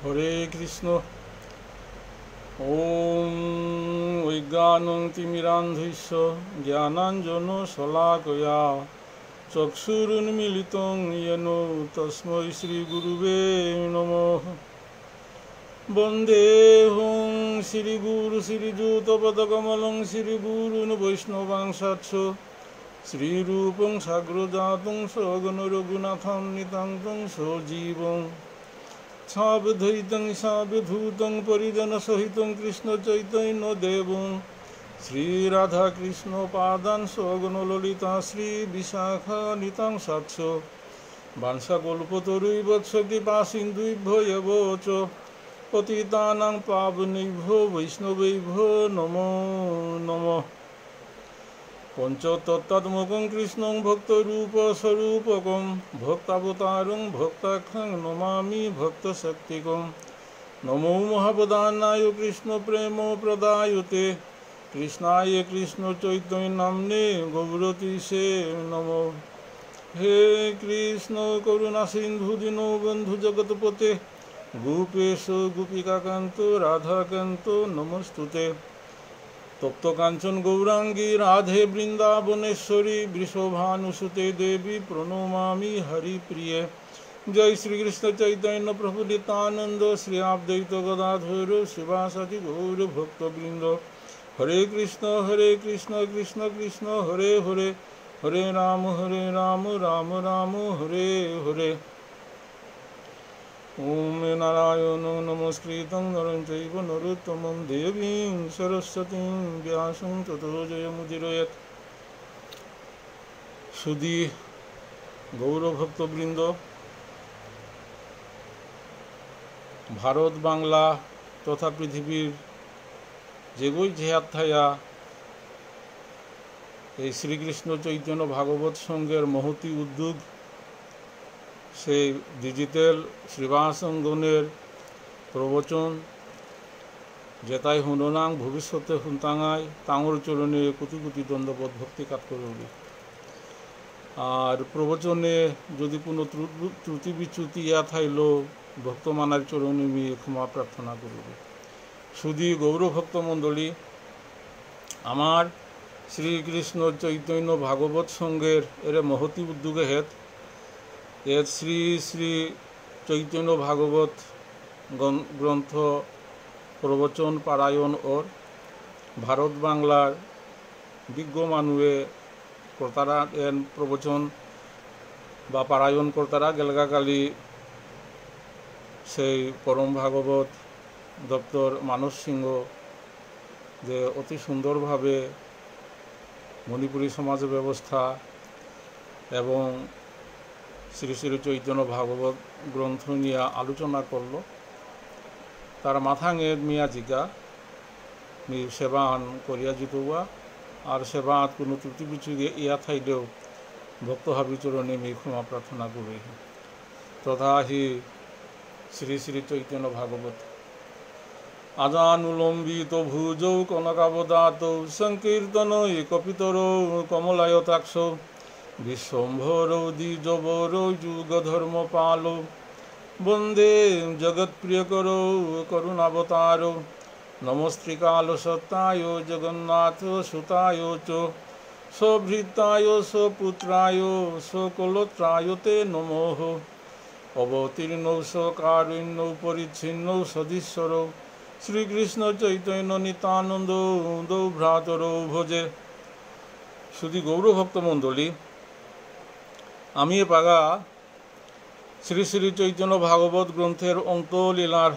হরে কৃষ্ণ। ওম অজ্ঞানং তিমিরান্ধস্য জ্ঞানাঞ্জন শলাকয়া চক্ষুরুন্মিলিতং येन তস্मै শ্রীগুরুবে নমঃ। বন্দেহং শ্রীগুরু শ্রীযুতপদকমলং শ্রীগুরুন বৈষ্ণবাংশাচ্ছ শ্রীরূপং সাগ্রজাতং সগণ রঘুনাথং নিতান্তং সজীবং সাবধৈতং সাবধূতং পরিজন সহিতং কৃষ্ণ চৈতন্য দেবং শ্রীরাধা কৃষ্ণ পাদান সগণ ললিতা শ্রী বিশাখা নিতাং সাৎস বাঞ্ছাকল্পতরুইবৎস কৃপা সিন্ধুভ্যো এব চ পতিতানাং পাবনেভ্যো বৈষ্ণবেভ্যো নমো নমঃ। পঞ্চতত্ত্বাত্মকং কৃষ্ণং ভক্তরূপস্বরূপকং ভক্তাবতারং ভক্তাখ্যং নমামি ভক্তশক্তিকং। নমো মহাবদানায় কৃষ্ণ প্রেম প্রদায়তে কৃষ্ণায় কৃষ্ণ চৈতন্য নাম্নে গৌরতীশে নমঃ। হে কৃষ্ণ করুণা সিন্ধু দীনবন্ধু জগৎপতে গোপেশ গোপিকাকান্ত রাধাকান্ত নমস্তুতে। তপ্ত কাঞ্চন গৌরাঙ্গী রাধে বৃন্দাবনেশ্বরী বৃষভানুসুতে দেবী প্রণমামি হরিপ্রিয়ে। জয় শ্রীকৃষ্ণ চৈতন্য প্রভু নিত্যানন্দ শ্রী অদ্বৈত গদাধর শিবাসাদি গৌর ভক্তবৃন্দ। হরে কৃষ্ণ কৃষ্ণ কৃষ্ণ হরে হরে হরে রাম রাম রাম হরে হরে। ওম নারায়ণ নমস্কৃতং নরং চৈব নরোত্তমং দেবীং সরস্বতীং ব্যাসং ততো জয়মুদীরয়েৎ। সুধী গৌরভক্তবৃন্দ, ভারত বাংলা তথা পৃথিবীর যেগই জেহাত থায়া এই শ্রীকৃষ্ণ চৈতন্য ভাগবত সংঘের মহতি উদ্যোগ সেই ডিজিটাল শ্রীবাসঙ্গনের প্রবচন যেতাই হুননাং ভবিষ্যতে হুনতাঙায় তাঙর চরণে কোটি কোটি দণ্ডবোধ ভক্তি কাত করবি। আর প্রবচনে যদি কোনো ত্রুটি বিচ্যুতি ইয়া থাইল ভক্তমানার চরণে আমি ক্ষমা প্রার্থনা করবি। শুধু গৌরভক্ত মণ্ডলী, আমার শ্রীকৃষ্ণ চৈতন্য ভাগবত সংঘের এর মহতি উদ্যোগে হেত এর শ্রী শ্রী চৈতন্য ভাগবত গ্রন্থ প্রবচন পারায়ণ ওর ভারত বাংলার বিজ্ঞ মানুয়ে কর্তারা এন প্রবচন বা পারায়ণ কর্তারা গেলগাকালী সেই পরম ভাগবত দপ্তর মানস সিংহ যে অতি সুন্দরভাবে মণিপুরী সমাজ ব্যবস্থা এবং শ্রী শ্রী চৈতন্য ভাগবত গ্রন্থ নিয়ে আলোচনা করল। তার মাথাঙে মিয়া জিগা মি সেবান করিয়া জিতোয়া আর সেবাত কোনো ত্রুটি বিচ্যুতি ইয়া থাইলেও ভক্ত হাবিচরণে মি ক্ষমা প্রার্থনা করি। তথা হি শ্রী শ্রী চৈতন্য ভাগবত। আজানুলম্বিত ভুজৌ কনকাবদাত সংকীর্তন কপিতর কমলায়তাক্ষ বিশ্বম্ভরৌ দ্বিজবরৌ যুগধর্মপাল বন্দে জগৎপ্রিয়করৌ করুণাবতারৌ নমস্ত্রিকাল সত্তায় জগন্নাথ সুতায় চ সভৃতায় সপুত্রায় সকলত্রায় তে নমঃ। অবতীর্ণৌ সকারুণ্যৌ পরিচ্ছিন্নৌ সদীশ্বরৌ শ্রীকৃষ্ণ চৈতন্য নিত্যানন্দ দৌ ভ্রাতরৌ ভজে। শুধু গৌরভক্ত মণ্ডলী, আমি পাগা শ্রী শ্রী চৈতন্য ভাগবত গ্রন্থের অন্তলীলার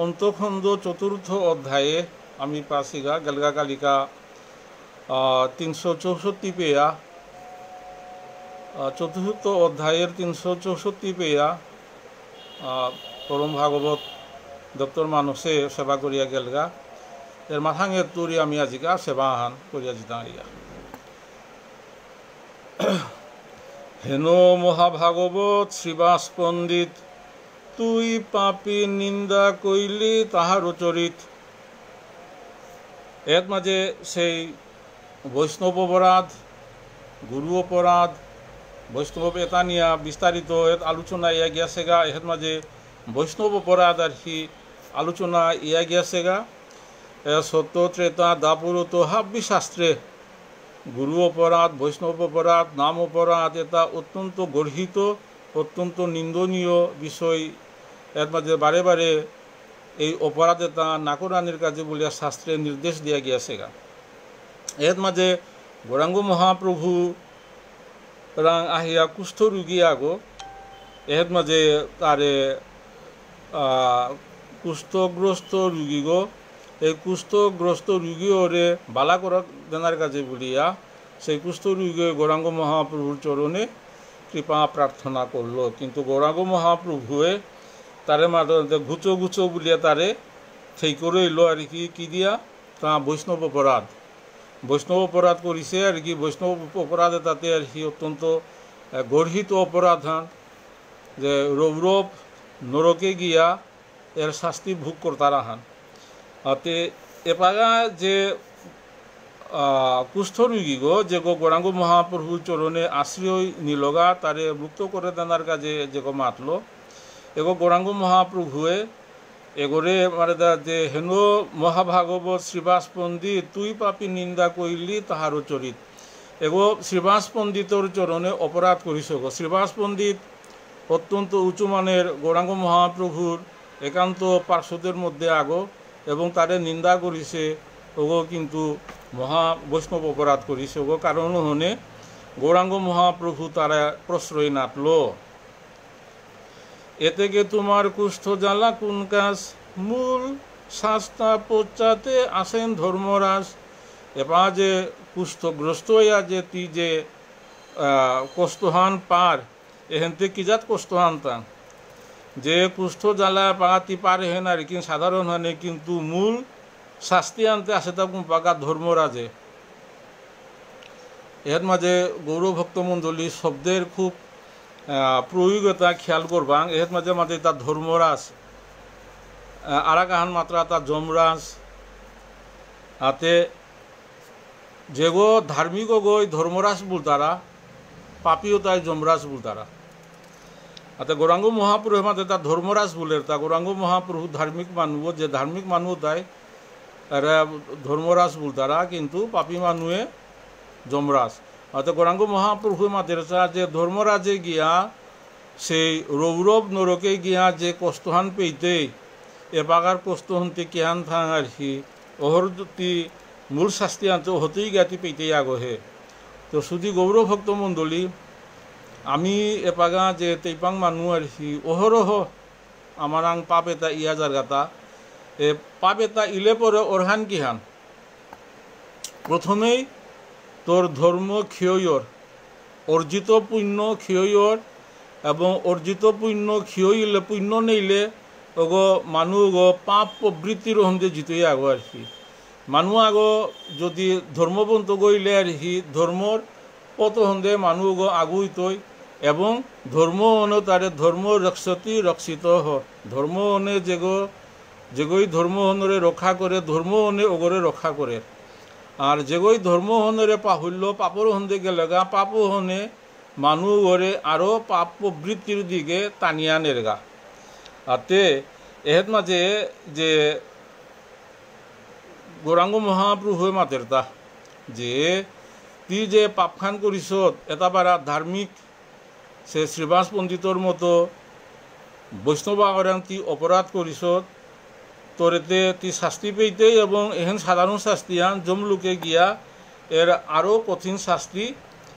অন্তখণ্ড চতুর্থ অধ্যায়ে আমি পাশিগা গেলগা কালিকা 364 পেয়া চতুর্থ অধ্যায়ের 364 পেয়া পরম ভাগবত দপ্তর মানুষে সেবা করিয়া গেলগা এর মাথাঙের তুরি আমি আজিকা সেবাহান করিয়া জিতাইয়া। হেন মহাভাগবত শ্রীবাস পণ্ডিত তুই পাপি নিন্দা কইলি তাহার চরিত। এর মাঝে সেই বৈষ্ণব অপরাধ, গুরু অপরাধ বৈষ্ণব এটা নিয়ে বিস্তারিত আলোচনা ইয়া গিয়াছে গা এর মাঝে বৈষ্ণব অপরাধ আর কি আলোচনা ইয়া গিয়াছে গা সত্য ত্রেতা দাপুর তো হাব্বি শাস্ত্রে গুরু অপরাধ বৈষ্ণব অপরাধ নাম অপরাধ এটা অত্যন্ত গর্হিত অত্যন্ত নিন্দনীয় বিষয় এর মাঝে বারে বারে এই অপরাধ এটা নাকরানির কাজে বলিয়া শাস্ত্রে নির্দেশ দিয়া গিয়াছে গা এর মাঝে গৌরাঙ্গ মহাপ্রভু রাং আহিয়া কুষ্ঠ রোগী আগো এর মাঝে তারে কুষ্ঠগ্রস্ত রোগী গো এই কুষ্ঠগ্রস্ত রোগী ওরে বালা করা দেনার কাজে বলিয়া সেই কুষ্ঠ রোগী গৌরাঙ্গ মহাপ্রভুর চরণে কৃপা প্রার্থনা করলো কিন্তু গৌরাঙ্গ মহাপ্রভুয়ে তারে মাঝে গুচো গুচো বলিয়া তারে সেই করে এলো আর কি দিয়া তা বৈষ্ণব অপরাধ করেছে আর কি বৈষ্ণব অপরাধে তাতে আর কি অত্যন্ত গর্হিত অপরাধ হান যে রৌরব নরকে গিয়া এর শাস্তি ভোগ করতারা হান তে এপাগা যে কুষ্ঠ রোগী গো যে গৌরাঙ্গ মহাপ্রভুর চরণে আশ্রয় নিলগা তারে মুক্ত করে দেনার কাজে যে মাতলো এগো গৌরাঙ্গ মহাপ্রভুয়ে এগোরে মানে যে হেন মহাভাগবত শ্রীবাস পণ্ডিত তুই পাপি নিন্দা কইলি তাহারও চরিত এগো শ্রীবাস পণ্ডিতর চরণে অপরাধ করিস গো শ্রীবাস পণ্ডিত অত্যন্ত উঁচু মানের গৌরাঙ্গ মহাপ্রভুর একান্ত পার্শ্বদের মধ্যে আগো এবং তারে নিন্দা করিছে ওগো কিন্তু মহা বৈষ্ণব অপরাধ করিছে ওগো কারণ হনে গৌরাঙ্গ মহাপ্রভু তারা প্রশ্রয় নাটলো এতেকে তোমার কুষ্ঠ জ্বালা কোন কাজ মূল শাস্তা পশ্চাতে আসেন ধর্মরাজ এপা যে কুষ্ঠগ্রস্ত হইয়া যে তি যে কষ্টহান পার এহেনতে কি জাত কষ্টহান তা যে কুষ্ঠ জ্বালা পাতি পার হেন আর কিন্তু সাধারণ হানে কিন্তু মূল শাস্তি আনতে আসে তা পাকা ধর্মরাজে এর মাঝে গৌরভক্ত মণ্ডলী শব্দের খুব প্রয়োগতা খেয়াল করবাং এর মাঝে মাঝে তার ধর্মরাজ আরাকাহান মাত্রা তার যমরাজ আতে যেগো ধার্মিক গই ধর্মরাজ বলতারা পাপিও তাই যমরাজ বলতারা আতে গৌরাঙ্গ মহাপ্রভু মাঝে তার ধর্মরাজ বলে তা গৌরাঙ্গ মহাপ্রভু ধার্মিক মানুষ যে ধার্মিক মানুষ তাই এরা ধর্মরাজ বলতারা কিন্তু পাপি মানুষে যমরাজ অর্থাৎ গৌরাঙ্গ মহাপ্রভু মাদের যে ধর্মরাজে গিয়া সেই রৌরব নরকে গিয়া যে কষ্টহান পেইতে এপাকার কষ্ট হতে কিহান থাং আর কি অহরতি মূল শাস্তি আনতে হতেই জ্ঞাতি পেইতেই আগহে তো শুধু গৌরভক্ত মণ্ডলী আমি এপাগা যে তেইপাং মানুষ আর কি অহরহ আমার আং পাপ এটা ইয়া জারগাতা এ পাপ এটা ইলে পরে ওরহান কিহান প্রথমেই তোর ধর্ম ক্ষয়র অর্জিত পুণ্য ক্ষয়র এবং অর্জিত পুণ্য ক্ষয়ইলে পুণ্য নেইলে ওগো মানুষ গো পাপ প্রবৃত্তির হন্দে জিতই আগো আর কি মানুষ আগো যদি ধর্মবন্ত গইলে আর কি ধর্মর পত হন্দে মানুষ গো আগুইতই এবং ধর্ম অনে তারে ধর্ম রক্ষতি রক্ষিত হ ধর্ম অনে যেগই ধর্ম হনরে রক্ষা করে ধর্ম অনে ওগরে রক্ষা করে আর যেগই ধর্ম হনরে পাহুল্য পাপর হন্দে গেলেগা পাপ হনে মানুষ ওরে আরও পাপ প্রবৃত্তির দিকে টানিয়া নেরগা আতে এহেত মাঝে যে গৌরাঙ্গ মহাপ্রভু মাতের তা যে তুই যে পাপখান করিস এটা পারা ধার্মিক সে শ্রীবাস পণ্ডিতর মতো বৈষ্ণব আগরান তুই অপরাধ করিস তোরেতে তুই শাস্তি পেইতে এবং এহেন সাধারণ শাস্তি আন জমলুকে গিয়া এর আরও কঠিন শাস্তি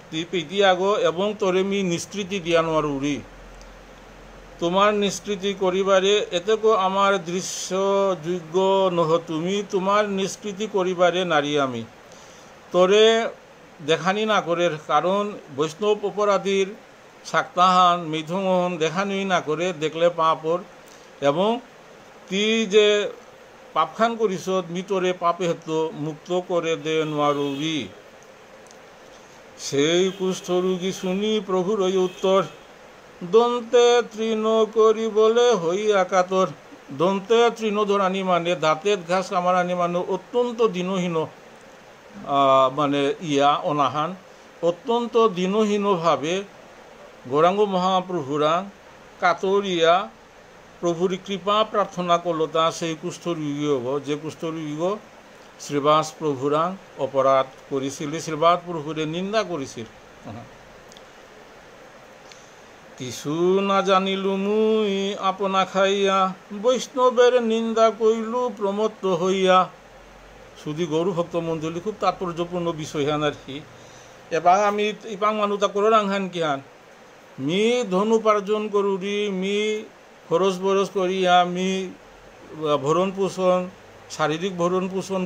তুই পেইতে আগো এবং তোরে মি নিষ্কৃতি দিয়া নোয়ারি তোমার নিষ্কৃতি করিবারে এতেকো আমার দৃশ্যযোগ্য নহ তুমি তোমার নিষ্কৃতি করিবারে নারী আমি তোরে দেখানি না করে কারণ বৈষ্ণব অপরাধীর সাক্তাহান মিথুন দেখানি না করে দেখলে পাপর এবং তুই যে পাপখান করিস মিতরে পাপে হেতু মুক্ত করে দে নোয়ারি সেই কুষ্ঠ রোগী শুনি প্রভুর ওই উত্তর দন্তে তৃণ করি বলে হই একাতর দন্তে তৃণ ধরানি মানে দাঁতের ঘাস কামারানি মানে অত্যন্ত দিনহীন মানে ইয়া অনাহান অত্যন্ত দিনহীনভাবে গৌরাঙ্গ মহাপ্রভুরা কাতরিয়া প্রভুর কৃপা প্রার্থনা করলতা সেই কুষ্ঠরোগী হব যে কুষ্ঠরোগী শ্রীবাস প্রভুরা অপরাধ করেছিল, শ্রীবাস প্রভুরে নিন্দা করেছিল। কিছু না জানিলু মুই আপনা খাইয়া, বৈষ্ণবের নিন্দা কইলু প্রমত্ত হইয়া। শুধু গৌর ভক্ত মণ্ডলী খুব তাৎপর্যপূর্ণ বিষয় হান আর কি। এবার আমি ইপাং মানুষটা করে রাংহান কি হান মি ধন উপার্জন করুরি, মি খরচ বরচ করিয়া মি ভরণ পোষণ, শারীরিক ভরণ পোষণ,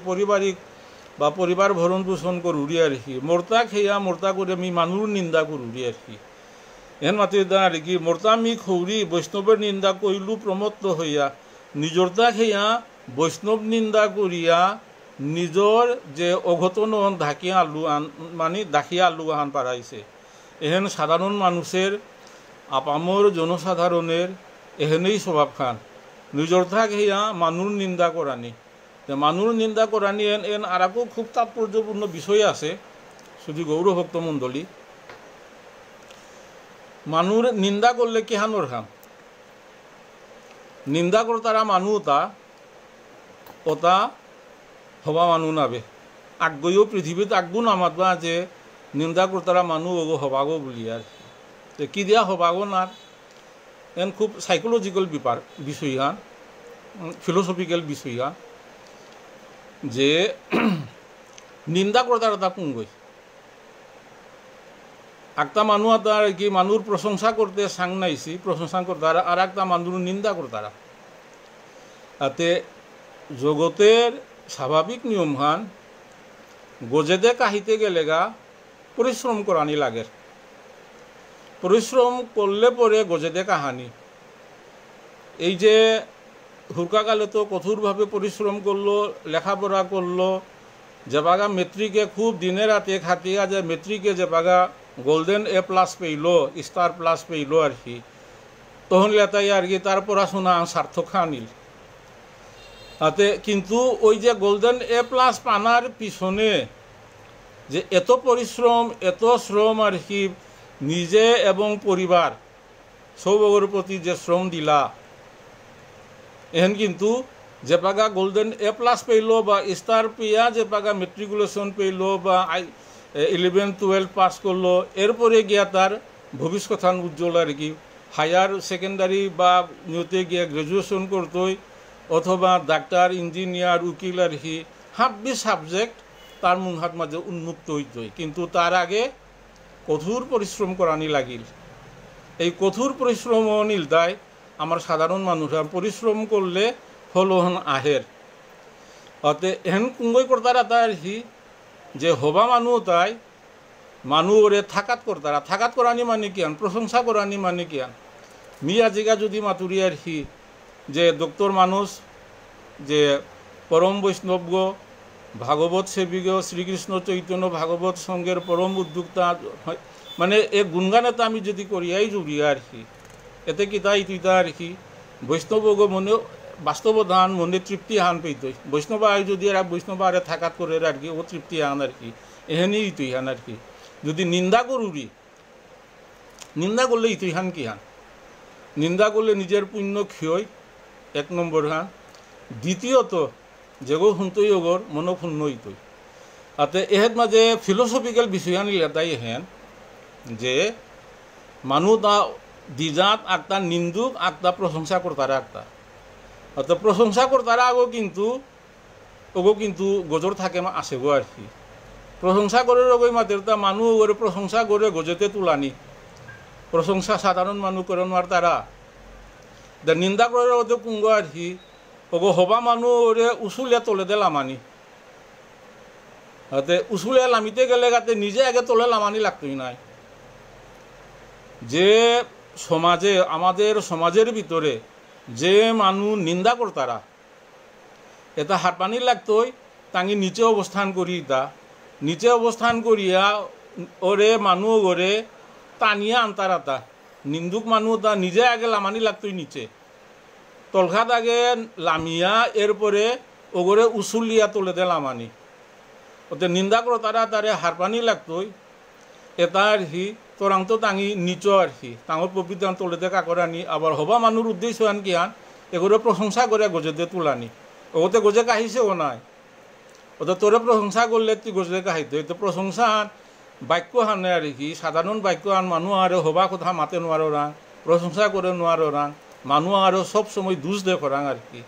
পারিবারিক বা পরিবার ভরণ পোষণ করুরি আর কি। মোর্তা খেয়া মোর্তা করে মি মানুষ নিন্দা করুরি আর কি। এন মাতি দা আর কি মোর্তা মি খৌরি বৈষ্ণবের নিন্দা কইলু প্রমত্ত হইয়া, নিজরতা খেয়া বৈষ্ণব নিন্দা করিয়া নিজর যে অঘটন ঢাকিয়া আলু মানে দাখিয়া আলু আহান পারাইছে। এহেন সাধারণ মানুষের আপামর জনসাধারণের এহেনেই স্বভাব খান, নিজরতা খেয়া মানুষ নিন্দা করানি। মানুষ নিন্দা করানি এন এন আর খুব তাৎপর্যপূর্ণ বিষয় আছে। শুধু গৌরভক্ত মণ্ডলী মানুষ নিন্দা করলে কি হানোর খাম নিন্দা কর তারা মানুষ ওটা হবা মানুষ নাবে আগ্গইও পৃথিবীতে আগ্গু নামাতবা যে নিন্দা কর তারা মানুষ ওগো হবাগো বলি আর কি দিয়া হবাগো না এন খুব সাইকোলজিক্যাল বিষয় হান, ফিলোসফিক্যাল বিষয় হান যে নিন্দা কর তারা কুঙ্গই একটা মানুষ আর কি মানুষ প্রশংসা করতে সাং নাইছি, প্রশংসা করতে আর একটা মানুষ নিন্দা কর তারা। তাতে জগতের স্বাভাবিক নিয়ম হান গজেদে কাহিতে গেলে গা পরিশ্রম করানি লাগে, পরিশ্রম করলে পরে গজেদে কাহানি। এই যে হুরকাকালে তো কঠোরভাবে পরিশ্রম করলো, লেখাপড়া করলো, যে বাগা মেট্রিকে খুব দিনে রাতে খাটিয়া যে মেট্রিকে যে বাগা গোল্ডেন A+ পেইল, স্টার+ পেইল আর কি, তখন লেতাই আর কি তার পড়াশোনা সার্থক আনিল। তাতে কিন্তু ওই যে গোল্ডেন A+ পানার পিছনে যে এত পরিশ্রম এত শ্রম আর কি নিজে এবং পরিবার সবর প্রতি যে শ্রম দিলা, এহেন কিন্তু যে পাগা গোল্ডেন A+ পেইল বা স্টার পেয়া যে পাগা মেট্রিকুলেশন পেইল বা 11-12 পাস করলো, এরপরে গিয়া তার ভবিষ্যৎ উজ্জ্বল আর কি। হায়ার সেকেন্ডারি বা নিয়তে গিয়া গ্র্যাজুয়েশন করতোই, অথবা ডাক্তার, ইঞ্জিনিয়ার, উকিল আর কি 26 সাবজেক্ট তার মুহাত মাঝে উন্মুক্ত হইতই। কিন্তু তার আগে কঠোর পরিশ্রম করানি লাগিল। এই কঠোর পরিশ্রম নিল তাই আমার সাধারণ মানুষরা পরিশ্রম করলে ফলহন আহের। অতে এহেন কুঙ্গই করতারা তার কি যে হবা মানুষ তাই মানুষ ওরে থাকাত করতারা, থাকাত করানি মানে কিয়ান প্রশংসা করানি মানে কিয়ান মিয়া জিগা যদি মাতুরি আর কি যে ডক্টর মানুষ যে পরম বৈষ্ণব ভাগবত সেবিগ শ্রীকৃষ্ণ চৈতন্য ভাগবত সঙ্গের পরম উদ্যোক্তা, মানে এ গুণগানেতা আমি যদি করিয়াই জুড়িয়া আর কি এতে কি তাই তুইতা আর কি বৈষ্ণব মনে বাস্তবদান মনে তৃপ্তি হান পেইতই। বৈষ্ণব আয় যদি এরা বৈষ্ণব আরে থাকাত করে আর কি ও তৃপ্তি হান আর কি এহেনই ইতুই হান আর কি। যদি নিন্দা করুরি, নিন্দা করলে ইতুই হান কি হান, নিন্দা করলে নিজের পুণ্য ক্ষয় 1 নম্বর হান। দ্বিতীয়ত যেগো শুনতই ওগর মনোক্ষুণ্ণ ইতই। তাতে এহের মাঝে ফিলোসফিক্যাল বিষয় আনিলে তাই হেন যে মানুষ তা দ্বিজাত একটা নিন্দুক একটা প্রশংসা করতারা একটা, অর্থাৎ প্রশংসা করতারা আগো কিন্তু ওগো কিন্তু গজর থাকে আসে গো আর কি। প্রশংসা করে ওগোই মাতের তা মানুষ ওরে প্রশংসা করে গজতে তুলানি, প্রশংসা সাধারণ মানুষ করেন আর তারা নিন্দা করে ওদের কুঙ্গ আর কি ওগো হবা মানুষ ওরে উসুলিয়া তোলে দে লামানি। হাতে উসুলিয়া লামিতে গেলে গাতে নিজে আগে তোলে লামানি লাগতোই নাই। যে সমাজে আমাদের সমাজের ভিতরে যে মানুষ নিন্দা করতারা এটা হাতপানি লাগতোই তাঙ্গি নিচে অবস্থান করি, তা নিচে অবস্থান করিয়া ওরে মানুষ ওরে টানিয়া আনতারা তা নিন্দুক মানুষ তা নিজে আগে লামানি লাগতোই নিচে তলখাত আগে লামিয়া এরপরে ওগরে উসুলিয়া তোলে দে লামানি। ওতে নিন্দা করো তারা তারে হারপানি লাগতোই এটা আর কি তোরাং তো তাঙি নিচ আর কি তাঙর পবিত্রান তোলেতে কাকরানি আবার হবা মানুষ উদ্দেশ্য আন কি আন এগুলো প্রশংসা করে গজেতে তুলানি ওতে গজে কাহিছেও নাই ওটা তোরে প্রশংসা করলে তুই গজে কাহিতে তো প্রশংসা বাক্য হানে আর কি সাধারণ বাক্য আন মানুষ আর হবা কথা মাতে নোয়ারো রাং প্রশংসা করে নোয়ারো রাং মানুষ আরও সব সময় দুষ দেখো রাং আর কি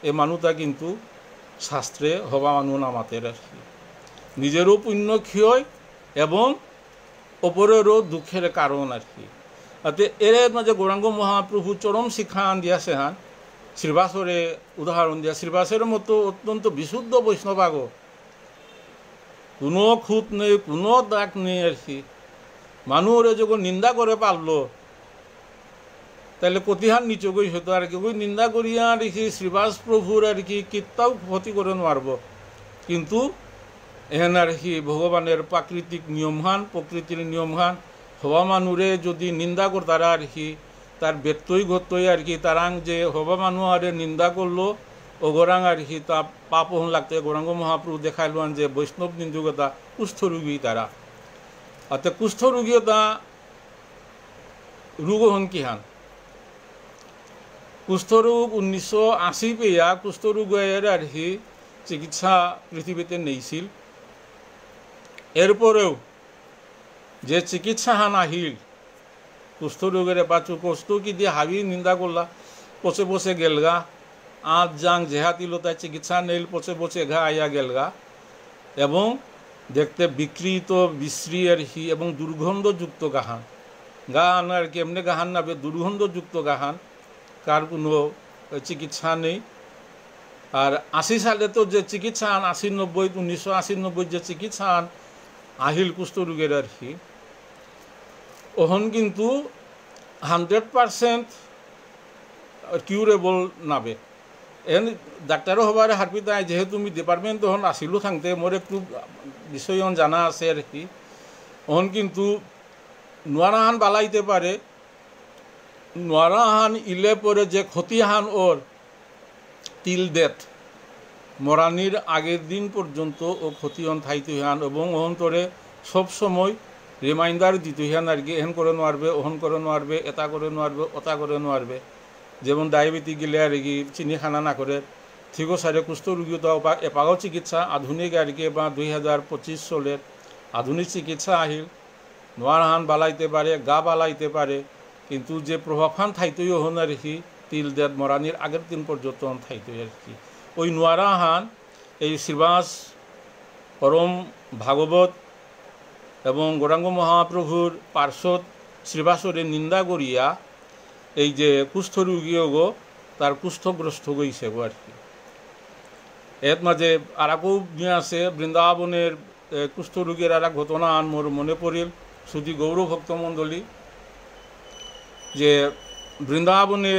এ মানুষটা কিন্তু শাস্ত্রে হবা মানুষ নামাতে আর কি নিজেরও পুণ্য ক্ষয় এবং অপরেরও দুঃখের কারণ আর কি এর মাঝে গৌরাঙ্গ মহাপ্রভু চরম শিক্ষা আন দিয়াছে হান শ্রীবাসরে উদাহরণ দিয়া শ্রীবাসের মতো অত্যন্ত বিশুদ্ধ বৈষ্ণবাগ কোনো খুঁত নেই কোনো দাগ নেই আর কি মানুষরে যখন নিন্দা করে পারলো তাহলে কতিহান নিচে গই হতো আর কি ওই নিন্দা করিয়া দেখি শ্রীবাস প্রভুর আর কি কিত্তাও ক্ষতি করে মারব কিন্তু এহেন আর কি ভগবানের প্রাকৃতিক নিয়মহান প্রকৃতির নিয়মহান হওয়া মানুরে যদি নিন্দা কর তারা আর কি তার ব্যত্যই ঘটতই আর কি তারাং যে হবা মানুষ আরে নিন্দা করলো ওগরাং আর কি তা পাপ হন লাগতে গৌরাঙ্গ মহাপ্রভু দেখাইলেন যে বৈষ্ণব নিন্দুকতা কুষ্ঠরোগী তারা অর্থাৎ কুষ্ঠরোগীতা রোগ হন কি হান কুষ্ঠরোগ 1980 পেয়া কুষ্ঠরোগের আর কি চিকিৎসা পৃথিবীতে নেইছিল এরপরেও যে চিকিৎসা হান আহিল কুষ্ঠরোগের বাচু কষ্ট কি দিয়ে হাবি নিন্দা করলা পচে পচে গেলগা আজ জাং জেহাতিল তাই চিকিৎসা নেইল পচে পচে ঘা আইয়া গেলগা এবং দেখতে বিকৃত বিশ্রী আর কি এবং দুর্গন্ধযুক্ত গাহান গাহান আর কি এমনি গাহান নাবে দুর্গন্ধযুক্ত গাহান কার কোনো চিকিৎসা নেই আর 80 সালে তো যে চিকিৎসা আন 80-90 1980-90 যে চিকিৎসা আন আহিল কুষ্ঠরোগের আর কি ওহন কিন্তু 100% কিউরেবল নাবে এন ডাক্তারও হবার হারপিতা যেহেতু আমি ডিপার্টমেন্ট তখন আসিলো থাকতে মোর একটু বিষয় জানা আছে আর কি ওহন কিন্তু নোয়ারাহান বালাইতে পারে নোয়ারাহান ইলে পরে যে ক্ষতিহান ওর টিল ডেথ মরানির আগের দিন পর্যন্ত ও ক্ষতিহন থাইতে হান এবং অহন্তরে সবসময় রিমাইন্ডার দিতে হান আর কি এহেন করে নোয়ারবে ওহন করে নোয়ারবে এটা করে নোয়ারবে ওটা করে নোয়ারবে যেমন ডায়াবেটিক গেলে আর কি চিনি খানা না করে ঠিকও সারে কুষ্ঠরোগী তো এপাগও চিকিৎসা আধুনিক আর কি বা 2025 সালের আধুনিক চিকিৎসা আহিল নোয়ারহান বালাইতে পারে গা বালাইতে পারে কিন্তু যে প্রভাবখান থাইতই হন আর কি তিল দেত মরানির আগের দিন পর্যন্ত থাইতই আর কি ওই নোয়ারাহান এই শ্রীবাস পরম ভাগবত এবং গৌরাঙ্গ মহাপ্রভুর পার্শ্বদ শ্রীবাসরে নিন্দা করিয়া এই যে কুষ্ঠরোগীও তার কুষ্ঠগ্রস্ত গইছে আর কি এর মাঝে আর একও নিয়ে আছে বৃন্দাবনের কুষ্ঠরোগীর আর এক ঘটনা আন মোর মনে পড়িল শুধু গৌর ভক্তমণ্ডলী যে বৃন্দাবনে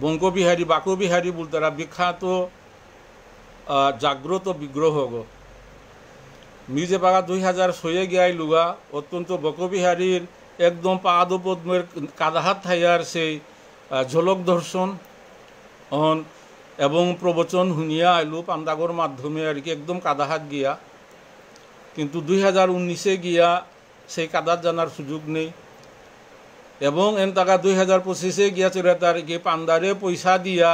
বঙ্কবিহারী বাকবিহারী বলতে তারা বিখ্যাত জাগ্রত বিগ্রহ গো মিজে পাগা 2006 গিয়াই লুগা অত্যন্ত বকবিহারীর একদম পাদপদ্মের কাদাহাত থাইয়ার সেই ঝলক দর্শন অহন এবং প্রবচন শুনিয়া আইলু পান্দাগর মাধ্যমে আর কি একদম কাদাহাত গিয়া কিন্তু 2019 গিয়া সেই কাদাত জানার সুযোগ নেই এবং এন টাকা 2025 গিয়াছিল তার কি পান্দারে পয়সা দিয়া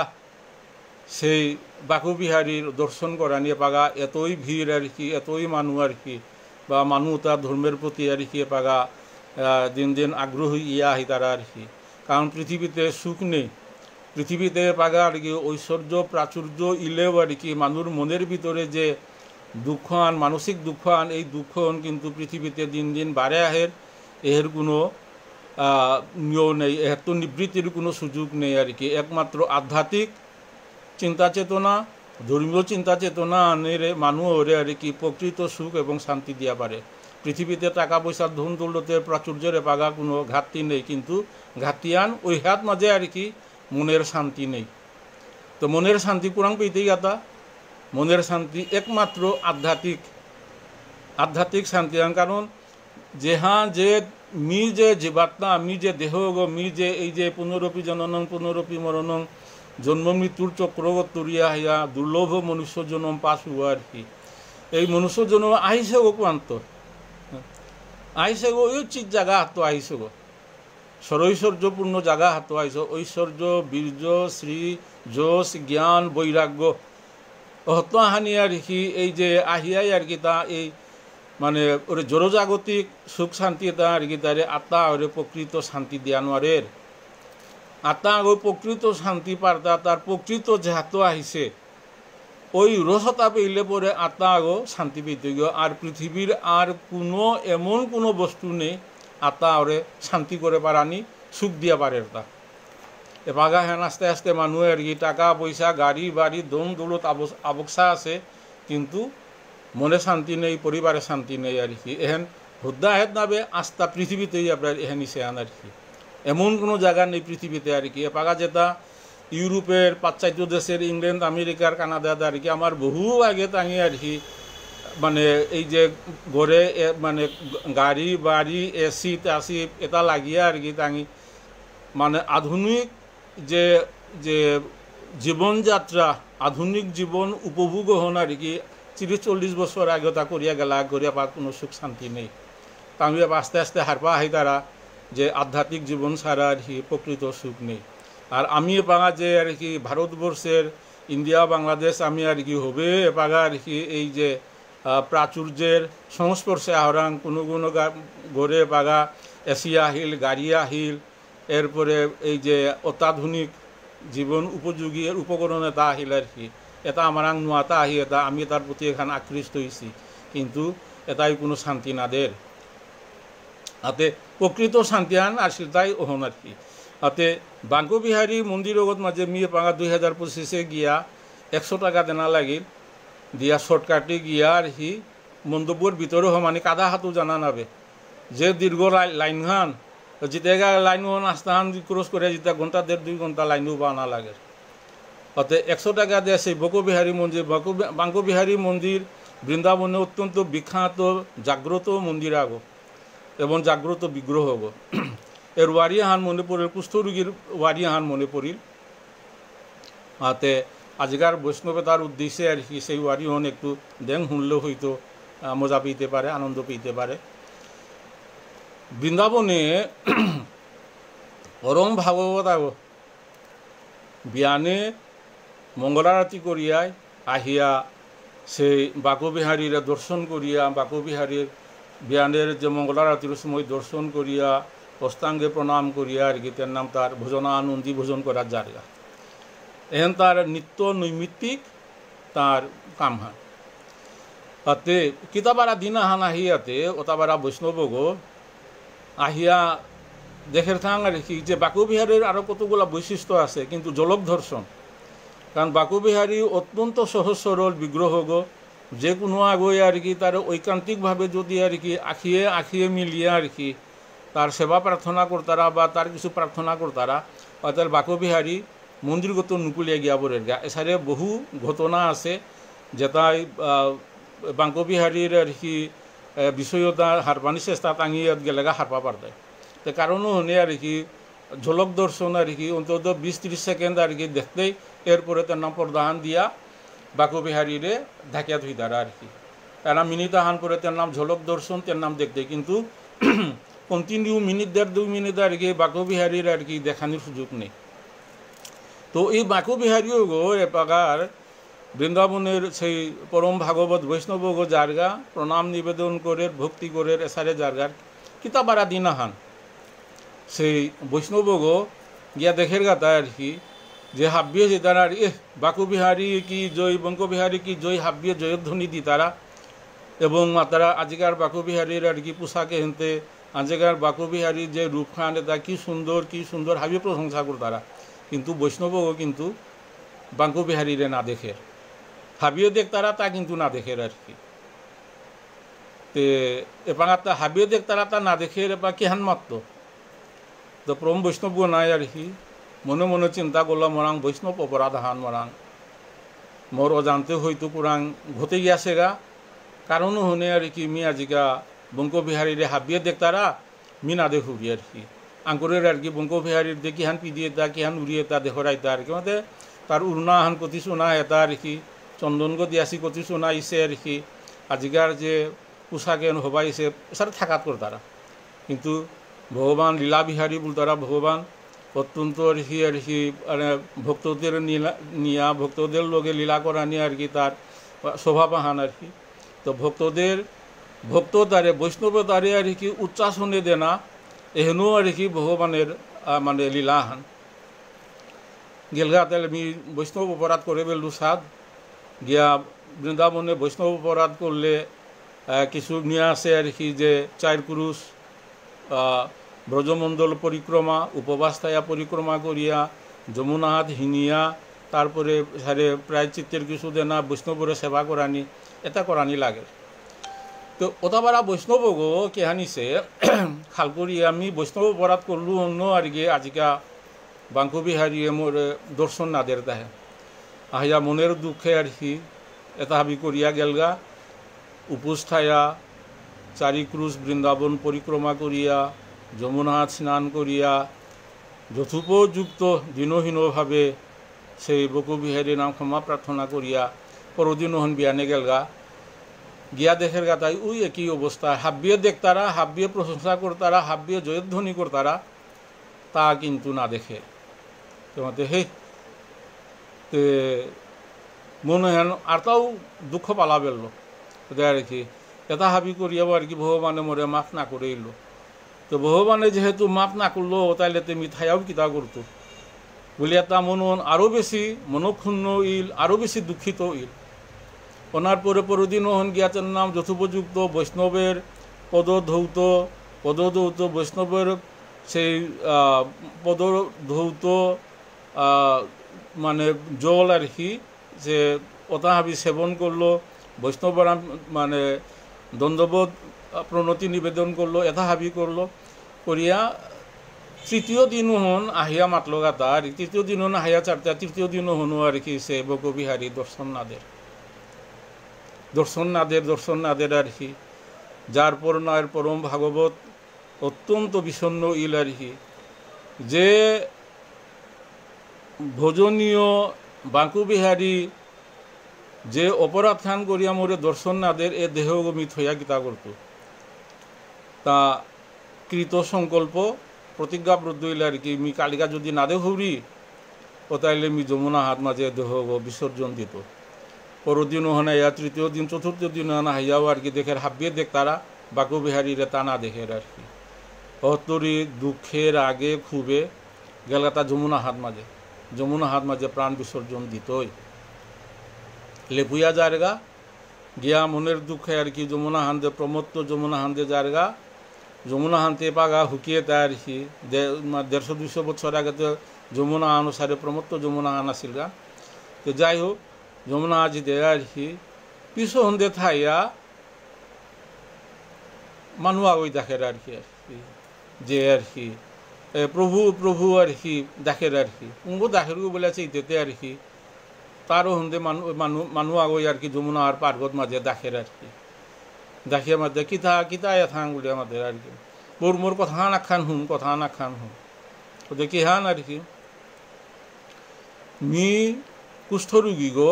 সেই বাকবিহারীর দর্শন করা নিয়ে পাগা এতই ভিড় আর কি এতই মানুষ আর কি বা মানুষ তার ধর্মের প্রতি আর কি পাগা দিন দিন আগ্রহী ইয়া আহি তারা আর কি কারণ পৃথিবীতে সুখ নেই পৃথিবীতে পাগা আর কি ঐশ্বর্য প্রাচুর্য ইলেও আর কি মানুষ মনের ভিতরে যে দুঃখ আন মানসিক দুঃখ আন এই দুঃখ কিন্তু পৃথিবীতে দিন দিন বাড়ে আহের এর কোনো নিয় নেই এর তো নিবৃত্তির কোনো সুযোগ নেই আর কি একমাত্র আধ্যাত্মিক চিন্তা চেতনা ধর্মীয় চিন্তা চেতনা আনেরে মানুষরে আর কি প্রকৃত সুখ এবং শান্তি দিয়া পারে পৃথিবীতে টাকা পয়সার ধন দৌলতের প্রাচুর্যের পাগা কোনো ঘাটতি নেই কিন্তু ঘাটতি আন ওই হাত মাঝে আর কি মনের শান্তি নেই তো মনের শান্তি কোরআন পেতেই গাতা মনের শান্তি একমাত্র আধ্যাত্মিক শান্তি আন কারণ যেহা যে মি যে জীবাত্মা মি যে দেহ গো মি যে এই যে পুনরপি জননং পুনরপি মরণং জন্ম মৃত্যুর চক্র তরিয়া হইয়া দুর্লভ মনুষ্য জন্ম পাশ হুয়া আর কি এই মনুষ্য জন্ম আহিছে ও ক্লান্ত আহিছে গো উচিত জায়গা হাত আহিছে গো সরৈশ্বর্যপূর্ণ জায়গা হাত আইস ঐশ্বর্য বীর্য শ্রী যশ জ্ঞান বৈরাগ্য হত হানি আর কি এই যে আহিয়াই আর কি তা এই মানে ওরে জড়জাগতিক সুখ শান্তি তা আর কি তারে আত্মা ওরে প্রকৃত শান্তি দিয়া নোয়ারের আত্মা ওই প্রকৃত শান্তি পারতা তার প্রকৃত যে হাত আহিছে ওই রসতা পেলে পরে আত্মা আগো শান্তি পেতে গিয়ে আর পৃথিবীর আর কোনো এমন কোনো বস্তু নেই আত্মা ওরে শান্তি করে পারানি সুখ দিয়া পারে তা এপাগা হেন আস্তে আস্তে মানুষ আর কি টাকা পয়সা গাড়ি বাড়ি দম দৌলত আবক্সা আছে কিন্তু মনে শান্তি নেই পরিবারে শান্তি নেই আর কি এহেন হুদ্দা হেদ নাবে আস্থা পৃথিবীতেই আপনার এহেন ইসেহান আর কি এমন কোনো জায়গা নেই পৃথিবীতে আর কি এপাগা যেটা ইউরোপের পাশ্চাত্য দেশের ইংল্যান্ড আমেরিকার কানাডা আর কি আমার বহু আগে তাঙি আর কি মানে এই যে ঘরে মানে গাড়ি বাড়ি এসি টাসি এটা লাগিয়ে আর কি তাঙি মানে আধুনিক যে যে জীবনযাত্রা আধুনিক জীবন উপভোগ হন আর কি 30-40 বছর আগে তা করিয়া গেলা করিয়া পার কোনো সুখ শান্তি নেই তামি আস্তে আস্তে হারপা আহি তারা যে আধ্যাত্মিক জীবন ছাড়া আর কি প্রকৃত সুখ নেই আর আমি পাগা যে আর কি ভারতবর্ষের ইন্ডিয়া বাংলাদেশ আমি আর কি হবে পাগা আর কি এই যে প্রাচুর্যের সংস্পর্শে আহরাং কোনো কোনো ঘরে পাগা এসি আহিল গাড়ি আহিল এরপরে এই যে অত্যাধুনিক জীবন উপযোগী উপকরণ এটা আহিল আর কি এটা আমার নোয়াটা আহি এটা আমি তার প্রতি এখান আকৃষ্ট হয়েছি কিন্তু এটাই কোনো শান্তি না দের হাতে প্রকৃত শান্তি আন আর সেটাই ওহন আর কি হাতে বাঙ্কবিহারী মন্দিরগত মাঝে মিয়ে পাঙা 2025 গিয়া 100 টাকা দেনা লাগিল দিয়া শর্টকাটে গিয়া আর কি মন্তব্যর ভিতরে মানে কাদা হাতও জানা নাবে যে দীর্ঘ লাইনখান যেটা লাইন আস্তাহান ক্রস করে যেটা ঘন্টা 1.5-2 ঘন্টা লাইনও বানা লাগে অতে 100 টাকা দিয়ে সেই বাঙ্কবিহারী মন্দির বাঙ্কবিহারী মন্দির বৃন্দাবনে অত্যন্ত বিখ্যাত জাগ্রত মন্দির আগো এবং জাগ্রত বিগ্রহ গো এর ওয়ারিয়াহান মনে পড়ে কুষ্ঠরোগীর ওয়ারিয়াহান মনে পড়িল হাতে আজকার বৈষ্ণবতার উদ্দেশ্যে আর কি সেই ওয়ারিহন একটু দেং শুনলেও হয়তো মজা পেতে পারে আনন্দ পেতে পারে বৃন্দাবনে পরম ভাগবত আগো বিয়ানে মঙ্গলারতি করিয়ায় আহিয়া সেই বাকবিহারীর দর্শন করিয়া বাকবিহারীর বিয়ানের যে মঙ্গলারতির সময় দর্শন করিয়া অষ্টাঙ্গে প্রণাম করিয়া আর কি তার নাম তার ভোজনানন্দী ভোজন করার জায়গা এহেন তার নিত্য নৈমিত্তিক তার কাম হান তাতে কিতাবারা দিনা হান আহিয়াতে ওতাবারা বৈষ্ণবগ আহিয়া দেখের থাং আর কি যে বাকবিহারের আরও কতগুলো বৈশিষ্ট্য আছে কিন্তু জলক ধর্ষণ কারণ বাকবিহারী অত্যন্ত সহজ সরল বিগ্রহ গো যে কোনো আগে আর কি তার ঐকান্তিকভাবে যদি আর কি আখিয়ে মিলিয়ে আর কি তার সেবা প্রার্থনা করতারা বা তার কিছু প্রার্থনা করতারা অর্থাৎ বাকবিহারী মন্দিরগত নুকুলিয়া গিয়া বরের গা এছাড়া বহু ঘটনা আছে যেটাই বাঙ্কবিহারীর আর কি বিষয়তা হারপানি চেষ্টা টাঙিয়ে গেলেগা হারপা পারতায় তো কারণও হনে আর কি ঝলক দর্শন আর কি অন্তত 20-30 সেকেন্ড আর কি দেখতেই এরপরে তার নাম পর্দাহান দিয়া বাকবিহারীরে ঢাকিয়া ধুই তারা আর কি তারা মিনিট আহান পরে তার নাম ঝলক দর্শন তার নাম দেখতে কিন্তু কন্টিনিউ মিনিট 1.5-2 মিনিট আর কি বাকবিহারীর আর কি দেখানোর সুযোগ নেই তো এই বাকবিহারীও গো এপাকার বৃন্দাবনের সেই পরম ভাগবত বৈষ্ণব গো জারগা প্রণাম নিবেদন করে ভক্তি করে এসারে জারগার কিতাবারা দিনাহান সেই বৈষ্ণব গো গিয়া দেখের গাতা আর কি যে হাব্বিয়ে যে তারা বাকবিহারী কি জয় বঙ্কবিহারী কি জয় হাব্বিয়ে জয়ধ্বনি দি তারা এবং তারা আজিকার বাকবিহারীর আর কি পোশাকে হেনতে আজিকার বাকবিহারীর যে রূপখান এটা কি সুন্দর হাবিয়ে প্রশংসা করে তারা কিন্তু বৈষ্ণব কিন্তু বাঙ্কবিহারীরে না দেখে হাবিয়ে দেখ তারা তা কিন্তু না দেখে আর কি তে এপাঙা হাবিয়ে দেখ তারা তা না দেখে এপা কিহান মাত্র তো পরম বৈষ্ণব নাই আর কি মনে মনে চিন্তা করলাম মরাং বৈষ্ণব অপরাধ হান মরাং মোর অজান্তে হয়তো কোরআন ঘটে গিয়াছে গা কারণও হনে আর কি মি আজিকা বঙ্কবিহারীরে হাবিয়ে দেখ তারা মি না দেখুরি আর কি আঙ্কুরের আর কি বঙ্কবিহারীর দিয়ে কিহান পিদিয়ে তা কিহান উড়িয়ে তা দেখরাইতা আর কি মানে তার উড়না হান কতি শোনা এটা আর কি চন্দনগ দিয়াছি কতি শোনা ইসে আর কি আজিকার যে পোশাকেন হবাইছে সারা থাকাত কর তারা কিন্তু ভগবান লীলা বিহারী বল তারা ভগবান অত্যন্ত আর কি মানে ভক্তদের নিয়া ভক্তদের লগে লীলা করা নিয়ে আর কি তার শোভাবাহান আর কি তো ভক্ত দ্বারে বৈষ্ণব দ্বারে আর কি উচ্চাসনে দেনা এহেনও আর কি ভগবানের মানে লীলাহান গেলগা তাহলে আমি বৈষ্ণব অপরাধ করে বেলু সাদ গিয়া বৃন্দাবনে বৈষ্ণব অপরাধ করলে কিছু নিয়ে আসে আর কি যে 4 পুরুষ ব্রজমণ্ডল পরিক্রমা উপবাস থায়া পরিক্রমা করিয়া যমুনাহাত হিনিয়া তারপরে সারে প্রায়চিত্তের কিছু দেনা বৈষ্ণবরে সেবা করানি এটা করানি লাগে তো ওতাবারা বৈষ্ণব গো কেহানিছে খাল করি আমি বৈষ্ণব অপরাধ করলু অন্য আর কি আজিকা বাঙ্কু বিহারিয়ে মোর দর্শন না দের তাহে আহিয়া মনের দুঃখে আর কি এটা হাবি করিয়া গেলগা উপোস থায়া 4 ক্রুশ বৃন্দাবন পরিক্রমা করিয়া যমুনাহাত স্নান করিয়া যথোপযুক্ত দিনহীনভাবে সেই বকুবিহারী নাম ক্ষমা প্রার্থনা করিয়া পরদিন হন বিয়ানে গেলগা গিয়া দেখের গা তাই ওই একই অবস্থা হাব্বিয়ে দেখতারা হাব্বিয়ে প্রশংসা করতারা হাব্বিয়ে জয়ধ্বনি করতারা তা কিন্তু না দেখে তোমাতে হে তে মনে হেন আর তাও দুঃখ পালা বেললো আর কি এটা হাবি করিয়াও আর কি ভগবানে মরে মাফ না করে এলো তো ভগবানে যেহেতু মাফ না করলো তাইলে তুমি থায়াও কিতা করতো বলে এটা মনন আরও বেশি মনক্ষুণ্ণ ইল আরও বেশি দুঃখিত ইল ওনার পরে পরদিন হন গিয়াচের নাম যথোপযুক্ত বৈষ্ণবের পদধৌত বৈষ্ণবের সেই পদধৌত মানে জল আর কি যে ওটা হাবি সেবন করলো বৈষ্ণবরা মানে দণ্ডবোধ প্রণতি নিবেদন করলো এটা হাবি করলো করিয়া তৃতীয় দিন হন আহিয়া মাতলো গাতা আর তৃতীয় দিন হন আহিয়া চারটা তৃতীয় দিন হনও আর কি সে বকবিহারী দর্শন না দের আর কি যার পর নয়ের পরম ভাগবত অত্যন্ত বিষণ্ণ ইল আর কি যে ভোজনীয় বাঙ্কুবিহারী যে অপরাধ খান করিয়া মোরে দর্শন না দের এ দেহগমি থইয়া গীতা করত তা কৃত সংকল্প প্রতিজ্ঞাবদ্ধ হইলে আর কি মি কালিকা যদি না দে হৌরি ও তাইলে মি যমুনা হাত মাঝে দেহ বিসর্জন দিত পরদিন ওখানে ইয়া তৃতীয় দিন চতুর্থ দিন ওখানে হাইয়াও আর কি দেখে হাব্বিয়ে দেখ তারা বাকুবিহারীরে তা না দেখে আর কি অতরি দুঃখের আগে খুবে গেল তা যমুনা হাত মাঝে প্রাণ বিসর্জন দিতই লেপুয়া যারগা গিয়া মনের দুঃখে আর কি যমুনা হান্দে প্রমত্ত যমুনা হান্দে যারগা যমুনা হানতে পাগা হুকিয়ে তাই আর কি 150-200 বছর আগে তো যমুনা অনুসারে প্রমত্ত যমুনা হান আসিল গা তো যাই হোক যমুনা আজি দে আর কি পিছু হন্দে থাইয়া মানুষ আগই দেখের আর কি যে আর কি প্রভু আর কি দেখের আর কি উঙ্গো দেখেরও বলেছে ইতেতে আর কি তারও হন্দে মানুষ আগই আর কি যমুনা আর পার্বত মাঝে দেখের আর কি দেখিয়া মাঝে কিতা থাং বলে আমাদের আর কি মোর কথা না খান হুম তো দেখি হান আর কি মি কুষ্ঠরোগী গো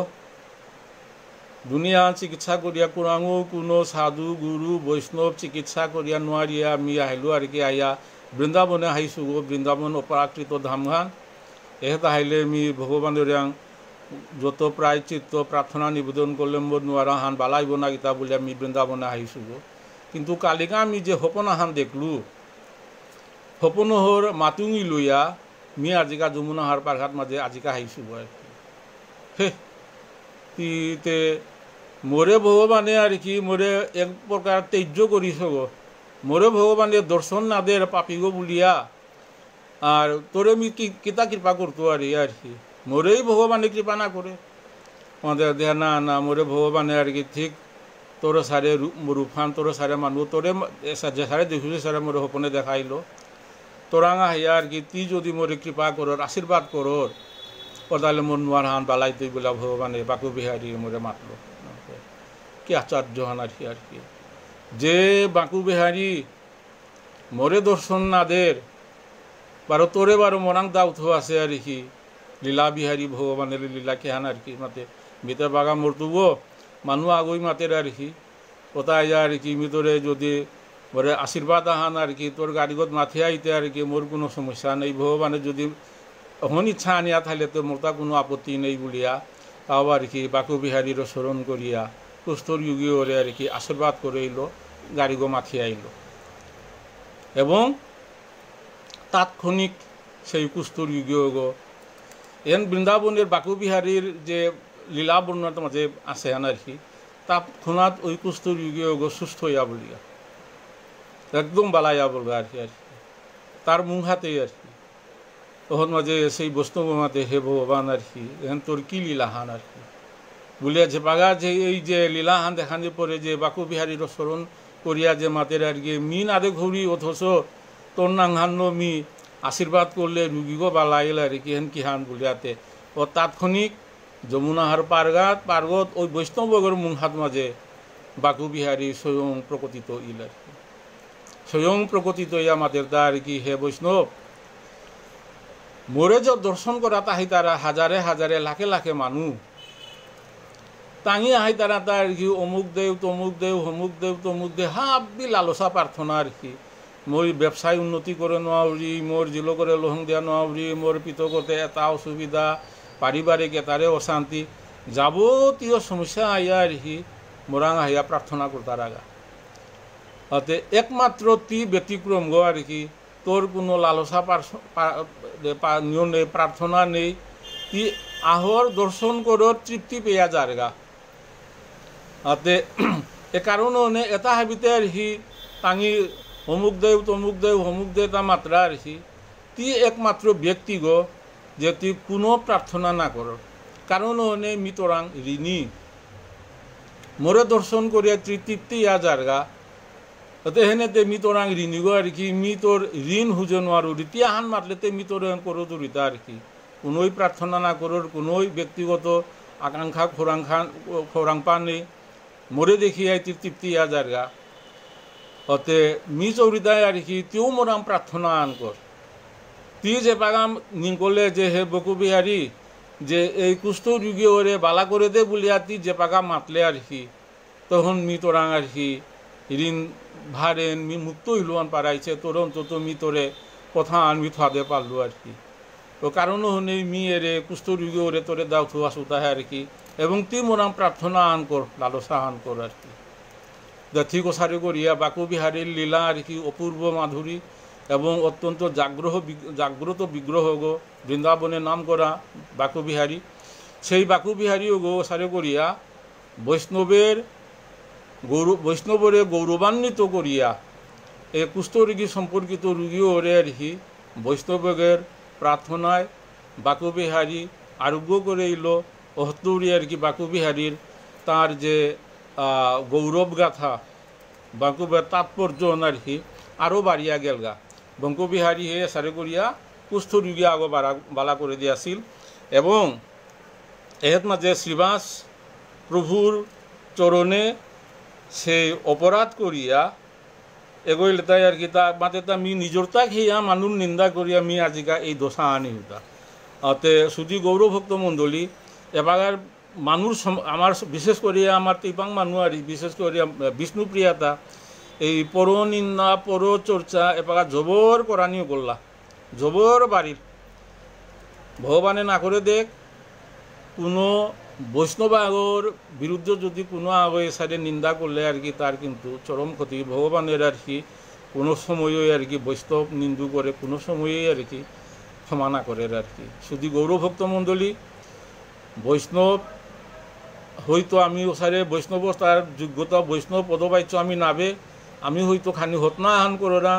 দুনিয়া চিকিৎসা করিয়া কোৰাঙো কোনো সাধু গুৰু বৈষ্ণব চিকিৎসা কৰিয়া নোৱাৰিয়া আমি আহিলোঁ আর কি আইয়া বৃন্দাবনে আহিছোঁ গো বৃন্দাবন অপরাকৃত ধামঘান এহেত আহিলে আমি ভগবানের যত প্রায়চিত্ত প্রার্থনা নিবেদন করলে মোর নোৱাৰা হান বালাইব না গীতা বলে আমি বৃন্দাবনে আহিছোঁ গো কিন্তু কালিকা আমি যে সপনা হান দেখলো সপনোহর মাতুঙি লইয়া মি আজিকা যমুনা হার পারঘাট মাঝে আজিকা আহিছোঁ গো আর কি তে মোরে ভগবানে আর কি মোরে এক প্রকার তেজ্য করিস গো মোরে ভগবানে দর্শন না দে পাপি গো বলিয়া আর তোরে মি কিতা কৃপা করতো আর কি মোরেই ভগবানে কৃপা না করে আমাদের দেয়া না মোরে ভগবানে আর কি ঠিক তোর সারে রূপহান তোর সারে মানুষ তোরে যে সারে দেখুছি সারে মোরে সপনে দেখাইল তোরাঙা হিয়া আর কি তুই যদি মোরে কৃপা করর আশীর্বাদ করর তাহলে মোর নোয়ার হান বালাই তুই বলে ভগবানে বাকুবিহারী মোরে মাতলো কি আচার্য হান আর কি যে বাকুবিহারী মোরে দর্শন না দের বারো তোরে বারো মনাং দাউথ আছে আর কি লীলা বিহারী ভগবানের লীলা কেহান আর কি মাতে ভিতর বাগা মরতুব মানুষ আগই মাতের আর কি ওটা আর কি ভিতরে যদি বলে আশীর্বাদ আহান আর কি তোর গাড়িগত মাথে আইতে আর কি মোর কোনো সমস্যা নেই ভগবানের যদি অহন ইচ্ছা আনিয়া থাকলে তো মোটা কোনো আপত্তি নেই বলিয়া তাও আর কি বাকু বিহারীরও স্মরণ করিয়া কুষ্ঠর যুগীয় আর কি আশীর্বাদ করে এলো গাড়িগো মাথে আইল এবং তাৎক্ষণিক সেই কুষ্ঠর যুগীয় এন বৃন্দাবনের বাকু বিহারীর যে লীলা বর্ণনার মাঝে আছে আর কি তৎক্ষণাৎ ওই কুষ্ঠর যুগীয় সুস্থ হইয়া বলিয়া একদম বালাইয়া বলবে আর কি তার মুখ হাতেই আর কি তখন মাঝে সেই বৈষ্ণব মাতে হে ভগবান আর কি এখন তোর কি লীলাহান আর কি বলিয়া যে বাগা যে এই যে লীলাহান দেখানি পরে যে বাকু বিহারীর স্মরণ করিয়া যে মাতের আর কি মি নাদে ঘুরি অথচ তোর নাংহান্ন মি আশীর্বাদ করলে রুগীগো বালাইল আর কি হেন কি হান বলিয়াতে ও তাৎক্ষণিক যমুনাহার পার্গত ওই বৈষ্ণবগর মুখ হাত মাঝে বাকু বিহারী স্বয়ং প্রকটিত ইল আর কি স্বয়ং প্রকটিত ইয়া মাতের তা আর কি হে বৈষ্ণব মোরে যে দর্শন করা তাহি তারা হাজারে হাজারে লাখে লাখে মানুষ তাঙি আহি তারা তার কি অমুক দেও তমুক দেও হমুক দেও তমুক দে হাবি লালসা প্রার্থনা আর কি মই ব্যবসায় উন্নতি করে নোয়ারি মোর জিলো করে লহং দিয়া নোয়ারি মোর পিত করতে এটা অসুবিধা পারিবারিক এটারে অশান্তি যাবতীয় সমস্যা আইয়া আর কি মোরাং আহিয়া প্রার্থনা করতার আগা অতে একমাত্র তি ব্যতিক্রম গো আর কি তোর কোনো লালসা নিয়ম নেই প্রার্থনা নেই তি আহর দর্শন করার তৃপ্তি পেয়া যারগা অতে এ কারণে এটা হাবিতে আর কি তাঙি অমুক দেব তমুক দেব হমুক দেব তা মাত্রা আর কি তি একমাত্র ব্যক্তি গো যে তুই কোনো প্রার্থনা না কর কারণ মিতরাং ঋণী মোরে দর্শন করিয়া তৃপ্তি ইয়া যারগা তাতে হেনেতে মিতরাং ঋণী গো আর কি মি তোর ঋণ হুজে নোয়ারো রীতি আহান মাতলেতে মিতর করো দরিতা আর কি কোনোই প্রার্থনা না করোর কোনোই ব্যক্তিগত আকাঙ্ক্ষা খোরাংপা নেই মোরে দেখিয়াই তৃপ্তি ইয়া যারগা অতে মি চৌরিতায় আর কি তেও মোরাম প্রার্থনা আন কর তি যে পাগাম নিকলে যে হে বকু বিহারী যে এই কুষ্ঠ রুগী ওরে বালা করে দে বলিয়া তি যে পাগাম মাতলে আর কি তখন মি তোরাং আর কি ঋণ ভারেন মি মুক্ত হইলুয়ান পারাইছে তোর অন্তত মি তোরে কথা আনবি থাদে পারলো আর কি তো কারণ হনে মি এরে কুষ্ঠ রুগী ওরে তোরে দাও থুয়া সুতা আর কি এবং তি মোরাম প্রার্থনা আন কর লালসা আন কর আর কি দথি কোসারে করিয়া বাকু বিহারীর লীলা আর কি অপূর্ব মাধুরী এবং অত্যন্ত জাগ্রত বিগ্রহ গো বৃন্দাবনের নাম করা বাকু বিহারী সেই বাকু বিহারীও গো সারে করিয়া বৈষ্ণবরে গৌরবান্বিত করিয়া এই কুষ্ঠ রোগী সম্পর্কিত রোগীও রে আর কি বৈষ্ণবের প্রার্থনায় বাকু বিহারী আরোগ্য করে এল অহতুরি আর কি বাকু বিহারীর তার যে গৌরব গাথা বাকুবের তাৎপর্য আর কি আরও বাড়িয়া গেলগা বঙ্কু বিহারী হে সারে করিয়া কুষ্ঠ রোগী আগো বালা করে দিয়াছিল এবং এহেত মাঝে শ্রীবাস প্রভুর চরণে সেই অপরাধ করিয়া এগোইলে তাই আর কি তা মাতে তা মি নিজরতা খেয়া মানুষ নিন্দা করিয়া মি আজিকা এই দশা আনি হতা তে সুধী গৌরভক্ত মণ্ডলী এবার মানুষ আমার বিশেষ করে আমার তিপাং মানুষ আর বিশেষ করে বিষ্ণুপ্রিয়াতা এই পরনিন্দা পরচর্চা এপাকা জবর করানিও করলা জবর বাড়ির ভগবানে না করে দেখ কোনো বৈষ্ণব আগর বিরুদ্ধে যদি কোনো আগে সাইডে নিন্দা করলে আর কি তার কিন্তু চরম ক্ষতি ভগবানের আর কি কোনো সময়ই আর কি বৈষ্ণব নিন্দু করে কোনো সময়ই আর কি ক্ষমা না করে আর কি শুধু গৌরভক্ত মণ্ডলী বৈষ্ণব হয়তো আমি ওসারে বৈষ্ণব তার যোগ্যতা বৈষ্ণব পদবাচ্য আমি নাবে আমি হয়তো খানি হতনা আহান করোনা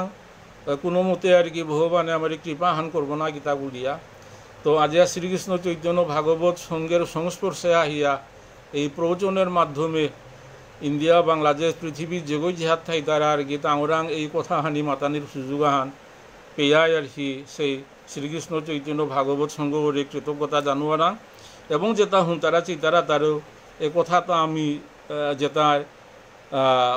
কোনো মতে আর কি ভগবানে আমার কৃপা আহান করবো না গীতা বলিয়া তো আজিয়া শ্রীকৃষ্ণ চৈতন্য ভাগবত সঙ্গের সংস্পর্শে আহিয়া এই প্রবচনের মাধ্যমে ইন্ডিয়া বাংলাদেশ পৃথিবীর যেগই জিহাদ থাই তারা আর কি তাঁরাং এই কথা হানি মাতানির সুযোগ আহান পেয়াই আর কি সেই শ্রীকৃষ্ণ চৈতন্য ভাগবত সঙ্গরে কৃতজ্ঞতা জানুয়ারাং এবং যেটা হুন তারা চিতারা তারও এ কথাটা আমি যেটা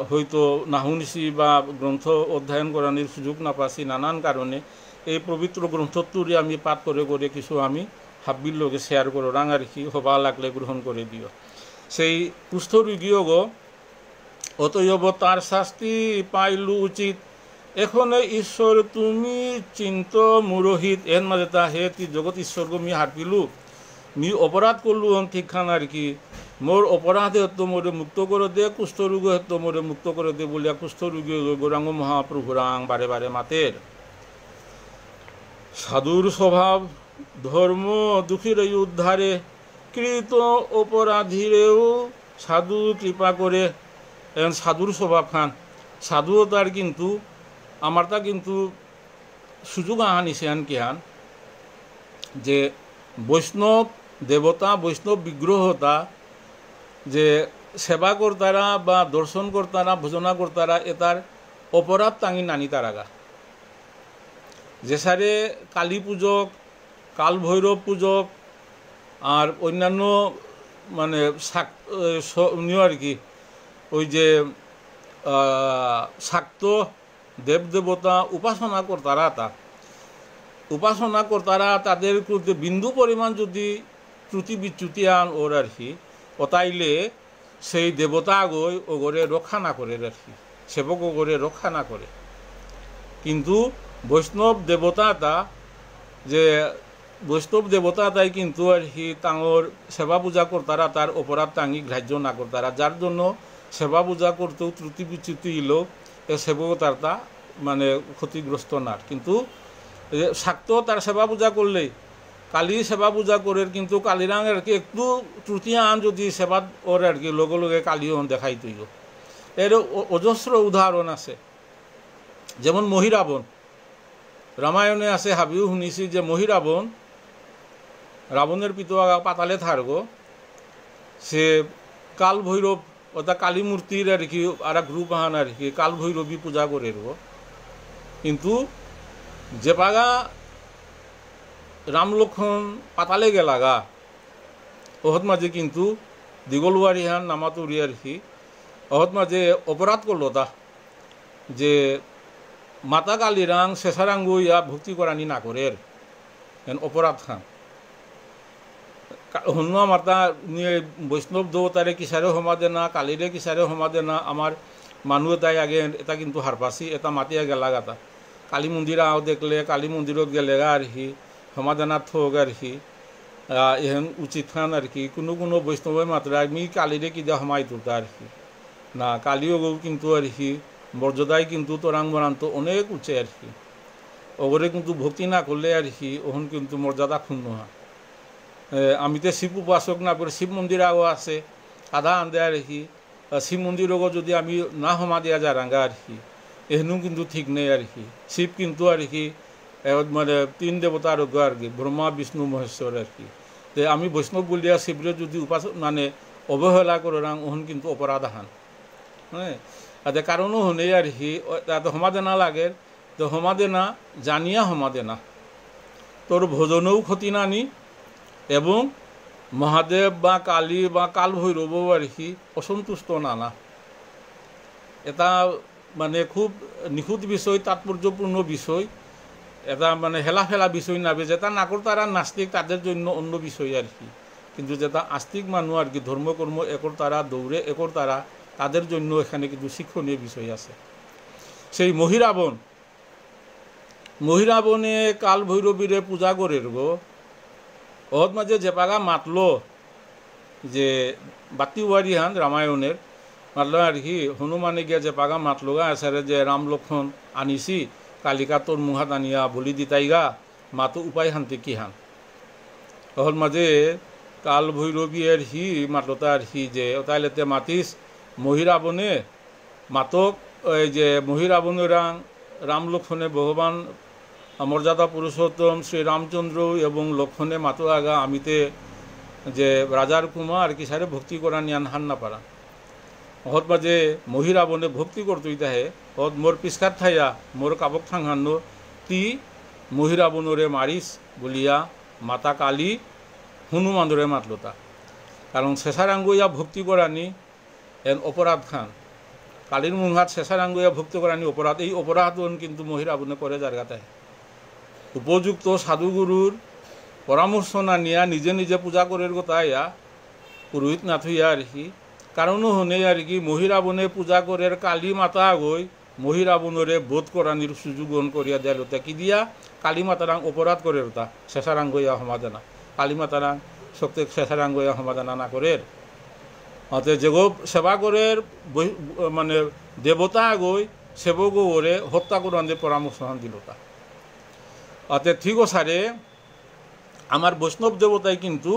হয়তো নাহুনিছি বা গ্রন্থ অধ্যয়ন করানোর সুযোগ না পাচ্ছি নানান কারণে এই পবিত্র গ্রন্থটোরে আমি পাঠ করে কিছু আমি হাব্বির লগে শেয়ার করো রাং আর কি হবা লাগলে গ্রহণ করে দিও সেই কুষ্ঠ রোগীও অতএব তার শাস্তি পাইল উচিত। এখনে ঈশ্বর তুমি চিন্ত মুরোহিত এর মাঝে তা হে তুই জগৎ ঈশ্বর মি হার পিলু মি অপরাধ করলু ঠিক খান আর কি মোর অপরাধে হতো মোরে মুক্ত করে দে, কুষ্ঠরোগ হতো মোরে মুক্ত করে দে বলিয়া কুষ্ঠরোগী গৌরাঙ্গ মহাপ্রভুরাং বারে বারে মাতের। সাধুর স্বভাব ধর্ম দুঃখীর উদ্ধারে, কৃত অপরাধীরেও সাধু কৃপা করে। এখন সাধুর স্বভাব খান সাধুও তার কিন্তু আমার তা কিন্তু সুযোগ আনিছে আন কি হান যে বৈষ্ণব দেবতা বৈষ্ণব বিগ্রহতা যে সেবা কর্তারা বা দর্শন কর্তারা ভোজনা কর্তারা এটার অপরাধ টাঙি নানি তারাগা যে সারে কালী পূজক কাল ভৈরব পূজক আর অন্যান্য মানে আর কি ওই যে শাক্ত দেবদেবতা উপাসনা কর্তারা উপাসনা কর্তারা তাদের বিন্দু পরিমাণ যদি ত্রুটি বিচ্যুতি আন ওর আর কি অতাইলে সেই দেবতা আগই ওগরে রক্ষা না করে আর কি সেবক ওগরে রক্ষা না করে। কিন্তু বৈষ্ণব দেবতাটা যে বৈষ্ণব দেবতাটাই কিন্তু আর কি তাঙর সেবা পূজা কর্তারা তার অপরাধ টাঙি গ্রাহ্য না কর্তারা যার জন্য সেবা পূজা করতেও ত্রুটি বিচ্যুতি এলো এ সেবক তারটা মানে ক্ষতিগ্রস্ত না। কিন্তু শাক্ত তার সেবা পূজা করলেই কালী সেবা পূজা করে কিন্তু কালীরাং আর কি একটু ত্রুটি আন যদি সেবা ওর আর কি লগে লগে কালীও দেখাই তৈল। এর অজস্র উদাহরণ আছে, যেমন মহিরাবণ রামায়ণে আছে। হাবিও শুনিছি যে মহিরাবণ রাবণের পিতা পাতালে থারগ সে কাল ভৈরব অর্থাৎ কালী মূর্তির আর কি আর এক রূপ আহান আর কি কাল ভৈরবী পূজা করে কিন্তু যে পাগা রাম লক্ষণ পাতালে গেলাগা ওহত মাঝে কিন্তু দিগলবাড়ি হান নামাতুরি আর কি ওহত মাঝে অপরাধ করলো তা যে মাতা কালীরাং শেষারাঙ্গ ইয়া ভক্তি করানি না করে অপরাধ খান হন্য মাতা বৈষ্ণব দেবতারে কিসারে সমাদে না কালীরে কিসারে সমাদে না আমার মানুহ তাই আগে এটা কিন্তু হারপাছি এটা মাতিয়া গেলাগাতা কালী মন্দির আও দেখলে কালী মন্দিরত গেলেগা আর কি সমাধানা থোক আর কি এহেন উচিত খান আর কি কোনো কোনো বৈষ্ণবের মাত্রা আমি কালীরে কিদা সমাই তুলতা আর কি না কালীও কিন্তু আর কি মর্যাদায় কিন্তু তোরাং বরান্ত অনেক উঁচে আর কি ওগরে কিন্তু ভক্তি না করলে আর কি ওখান কিন্তু মর্যাদা ক্ষুণ্ণ হয়। আমি তো শিব উপাসক না করে শিব মন্দির আগো আছে আধা আন্দে আর কি শিব মন্দিরও যদি আমি না সমা দিয়া যা রাঙ্গা আর কি এহেনও কিন্তু ঠিক নেই আর কি। শিব কিন্তু আর কি মানে তিন দেবতার আর কি ব্রহ্মা বিষ্ণু মহেশ্বর আর কি আমি বৈষ্ণব বলিয়া শিবরে যদি উপাসক মানে অবহেলা করে রাং ওহন কিন্তু অপরাধ আহান হ্যাঁ তাতে কারণও হনে আর কি তাতে সমাদে না লাগে তো সমাদে না জানিয়া সমাদে না তোর ভোজনেও ক্ষতি নানি এবং মহাদেব বা কালী বা কাল ভৈরব আর কি অসন্তুষ্ট নানা এটা মানে খুব নিখুঁত বিষয় তাৎপর্যপূর্ণ বিষয় এটা মানে হেলাফেলা বিষয় নাবে যেটা নাকর তারা নাস্তিক তাদের জন্য অন্য বিষয় আর কি কিন্তু যেটা আস্তিক মানুষ আর কি ধর্মকর্ম একর তারা দৌড়ে একর তারা তাদের জন্য এখানে কিন্তু শিক্ষণীয় বিষয় আছে। সেই মহিরাবণে কাল ভৈরবীরে পূজা করে ওর মাঝে যে পাগা মাতলো যে বাতিওয়ারি হান রামায়ণের মাতলো আর কি হনুমানে গিয়া যে পাগা মাতলোগা আসারে যে রাম লক্ষণ আনিছি কালিকা তোর মুহাত আনিয়া বলি দিতাইগা মাতো উপায় হানতে কি হান ওর মাঝে কাল ভৈরবী আর হি মাতলতা আর হি যে তাইলেতে মাতিস মহিরাবণে মাতক ওই যে মহিরাবণের রাম লক্ষণে ভগবান মর্যাদা পুরুষোত্তম শ্রী রামচন্দ্র এবং লক্ষণে মাতো আগা আমিতে যে রাজার কুমার কি সারে ভক্তি করা নিয়ান হান না পারা হত মাঝে মহিরাবণে ভক্তি করতই তাহে হত মোর পিসকার থাইয়া মোর কাবক থাঙ্গান্ন তি মহিরাবণরে মারিস বলিয়া মাতা কালী হনুমানরে মাতলতা কারণ শেষারাঙ্গইয়া ভক্তি করানি এন অপরাধ খান কালীর মুহাত শেষারাঙ্গইয়া ভক্তি করানি অপরাধ এই অপরাধ কিন্তু মহিরাবণে করে যার গাতায় উপযুক্ত সাধুগুরুর পরামর্শ না নিয়া নিজে নিজে পূজা করার কথা ইয়া পুরোহিত না থইয়া আর কি কারণও হনে আর কি মহিরাবনে পূজা করে কালী মাতা গই মহিরাবনরে বোধ করানির সুযোগ গ্রহণ করিয়া দেয় ওটা কি দিয়া কালী মাতারাং অপরাধ করে ওটা শেষারাং গইয়া সমাধানা কালী মাতারাং শক্তি শেষারাং গইয়া সমাধানা না করে অতএব যেগো সেবা করে মানে দেবতা গই সেবক ওরে হত্যা করানোর পরামর্শ দিল তা অতএব ঠিক সারে আমার বৈষ্ণব দেবতাই কিন্তু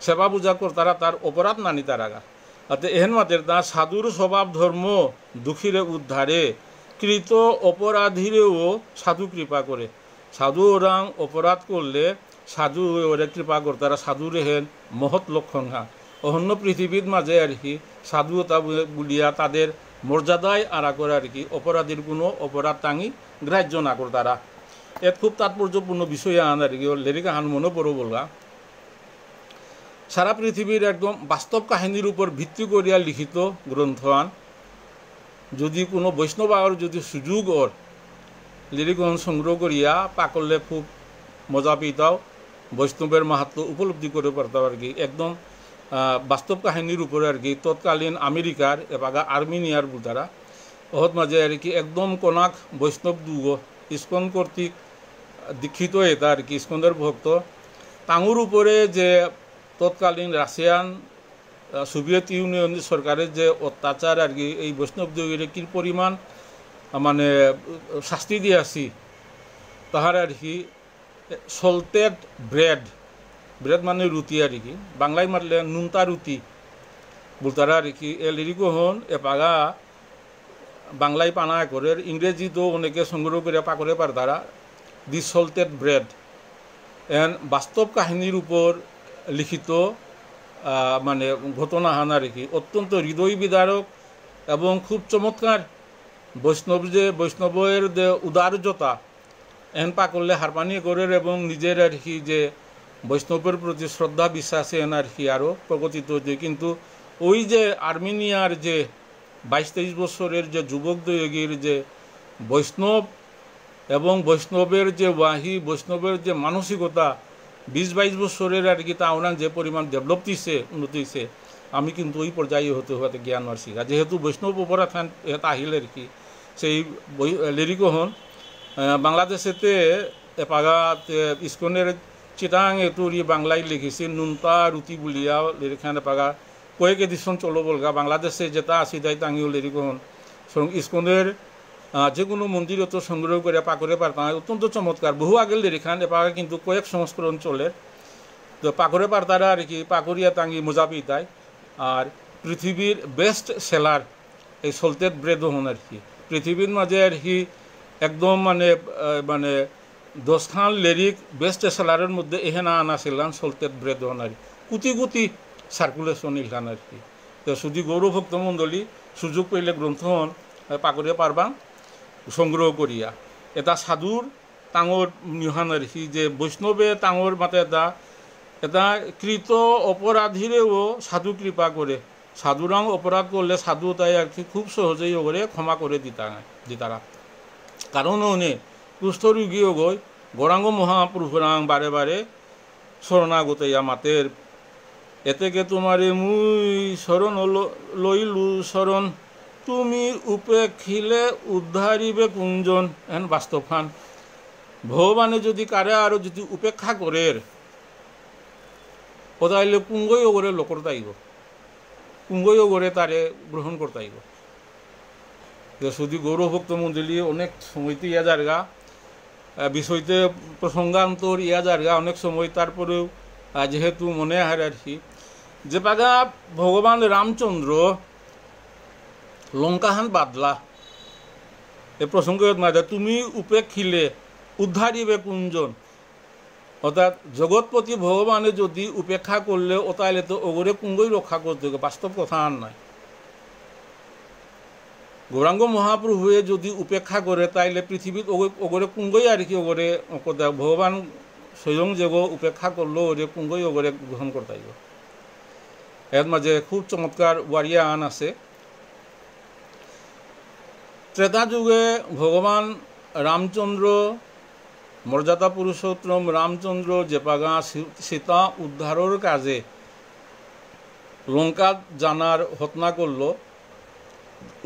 সেবা পূজা করতারা তার অপরাধ না নিতার আগা অতএব এহেন মাতের তা সাধুর স্বভাব ধর্ম দুঃখীরে উদ্ধারে কৃত অপরাধীরেও সাধু কৃপা করে সাধু ওরাং অপরাধ করলে সাধু ওরে কৃপা করতারা সাধুরে হেন মহৎ লক্ষণ হা অন্য পৃথিবীর মাঝে আর কি সাধুতা বলিয়া তাদের মর্যাদায় আড়া করে আর কি অপরাধীর কোনো অপরাধ টাঙি গ্রাহ্য না করতারা এর খুব তাৎপর্যপূর্ণ বিষয় আন আর কি লেরিকা হান মনে পড়ো বলবা সারা পৃথিবীর একদম বাস্তব কাহিনীর উপর ভিত্তি করিয়া লিখিত গ্রন্থ আন যদি কোনো বৈষ্ণব আর যদি সুযোগ ওর লিরিকন সংগ্রহ করিয়া পাকলে খুব মজা পেতাও বৈষ্ণবের মাহাত্ম উপলব্ধি করে পারতাম আর কি একদম বাস্তব কাহিনীর উপরে আর কি তৎকালীন আমেরিকার এবাগা আর্মেনিয়ার বুতারা ওহত মাঝে আর কি একদম কোনাক বৈষ্ণব দুগ ইস্কন কর্তৃক দীক্ষিত এটা আর কি ইস্কনের ভক্ত তাঙুর উপরে যে তৎকালীন রাশিয়ান সোভিয়েত ইউনিয়ন সরকারের যে অত্যাচার আর কি এই বৈষ্ণব দুগের কি পরিমাণ মানে শাস্তি দিয়ে আসি তাহার আর কি সল্টেড ব্রেড ব্রেড মানে রুটি আর কি বাংলায় মারলে নুনতা রুটি বলতারা আর কি এলিরিকো হন এপাগা বাংলায় পানা করে ইংরেজি তো অনেকে সংগ্রহ করে পাকরে পার তারা দি সল্টেড ব্রেড এন বাস্তব কাহিনীর উপর লিখিত মানে ঘটনা হান আর কি অত্যন্ত হৃদয় বিদারক এবং খুব চমৎকার বৈষ্ণবের যে উদারতা এন পাকলে হারপানি করে এবং নিজের আর কি যে বৈষ্ণবের প্রতি শ্রদ্ধা বিশ্বাসে এন আর কি আরও প্রকটিত যে কিন্তু ওই যে আর্মেনিয়ার যে 22-23 বছরের যে যুবক দয়োগীর যে বৈষ্ণব এবং বৈষ্ণবের যে ওয়াহি বৈষ্ণবের যে মানসিকতা 20-22 বছরের আর কি তা ওনার যে পরিমাণ ডেভেলপ দিছে উন্নতি হয়েছে আমি কিন্তু ওই পর্যায়ে হতে হতে জ্ঞান আর শিখা যেহেতু বৈষ্ণব অপরাধ এটা আহিলে আর কি সেই লিরিকো হন বাংলাদেশেতে এপাগা ইস্কনের চিটাং এটুরি বাংলায় লিখেছি নুনতা রুটি বুলিয়া লিরিখান এপাগা কয়েক এডিশন চলো বলগা বাংলাদেশে যেটা আসি তাই তাঙিও লিরিকো হন ইস্কনের যে কোনো মন্দির তো সংগ্রহ করে পাকরে পারতাম অত্যন্ত চমৎকার বহু আগের লিরিখান এপাগা কিন্তু কয়েক সংস্করণ চলে তো পাকরে পারতারা আর কি পাকরিয়া তাঙ্গি মজা পিতায় আর পৃথিবীর বেস্ট সেলার এই সল্টেড ব্রেডও হন আর কি পৃথিবীর মাঝে আর কি একদম মানে মানে 10খান লিরিক বেস্ট সেলারের মধ্যে এহেনা আনা ছিলাম সল্টেড ব্রেড হন আর কোটি কোটি সার্কুলেশন ইলান আর কি তো শুধু গৌরভক্ত মণ্ডলী সুযোগ পেলে গ্রন্থ হন পাকরিয়া পারবা সংগ্রহ করিয়া এটা সাধুর টাঙর নিহান আর কি যে বৈষ্ণবে টাঙর মাতে এটা কৃত অপরাধীরেও সাধু কৃপা করে সাধুরাং অপরাধ করলে সাধু তাই আর কি খুব সহজেই ওরে ক্ষমা করে দিতারা কারণ উনি কুষ্ঠরোগীও গই গৌরাঙ্গ মহাপ্রভুরাং বারে বারে শরণাগতইয়া মাতের এতেকে তোমারে মুই শরণ লইলু শরণ তুমি উপেক্ষিলে উদ্ধারিবে কুঞ্জন এন বাস্তব খান ভগবানে যদি কারে আরো যদি উপেক্ষা করে ও তাইলে কুঙ্গই ওগরে লোকর তাইব কুঙ্গই ওগরে তারে গ্রহণ করতাইব শুধু গৌরভক্ত মন্ডলী অনেক সময়তে ইয়া জায়গা বিষয়তে প্রসঙ্গান্তর ইয়া জায়গা অনেক সময় তারপরেও যেহেতু মনে হয় আর কি যে পাগা ভগবান রামচন্দ্র লঙ্কাহান বাদলা এ প্রসঙ্গের মাঝে তুমি উপেক্ষিলে উদ্ধারিবে কুঞ্জন অর্থাৎ জগৎপতি ভগবানে যদি উপেক্ষা করলে ও তাহলে তো ওগরে কুঙ্গই রক্ষা করতে হবে বাস্তব কথা আর নয় গৌরাঙ্গ মহাপ্রভুয়ে যদি উপেক্ষা করে তাইলে পৃথিবীত ওগরে কুঙ্গই আর কি ওগরে ভগবান স্বয়ং যেগো উপেক্ষা করলো ওরে কুঙ্গই ওগরে গ্রহণ করতে এর মাঝে খুব চমৎকার ওয়ারিয়া আন আছে ত্রেতা যুগে ভগবান রামচন্দ্র মর্যাদা পুরুষোত্তম রামচন্দ্র যে পাগা সীতা উদ্ধারের কাজে লঙ্কা জানার হত্যা করলো,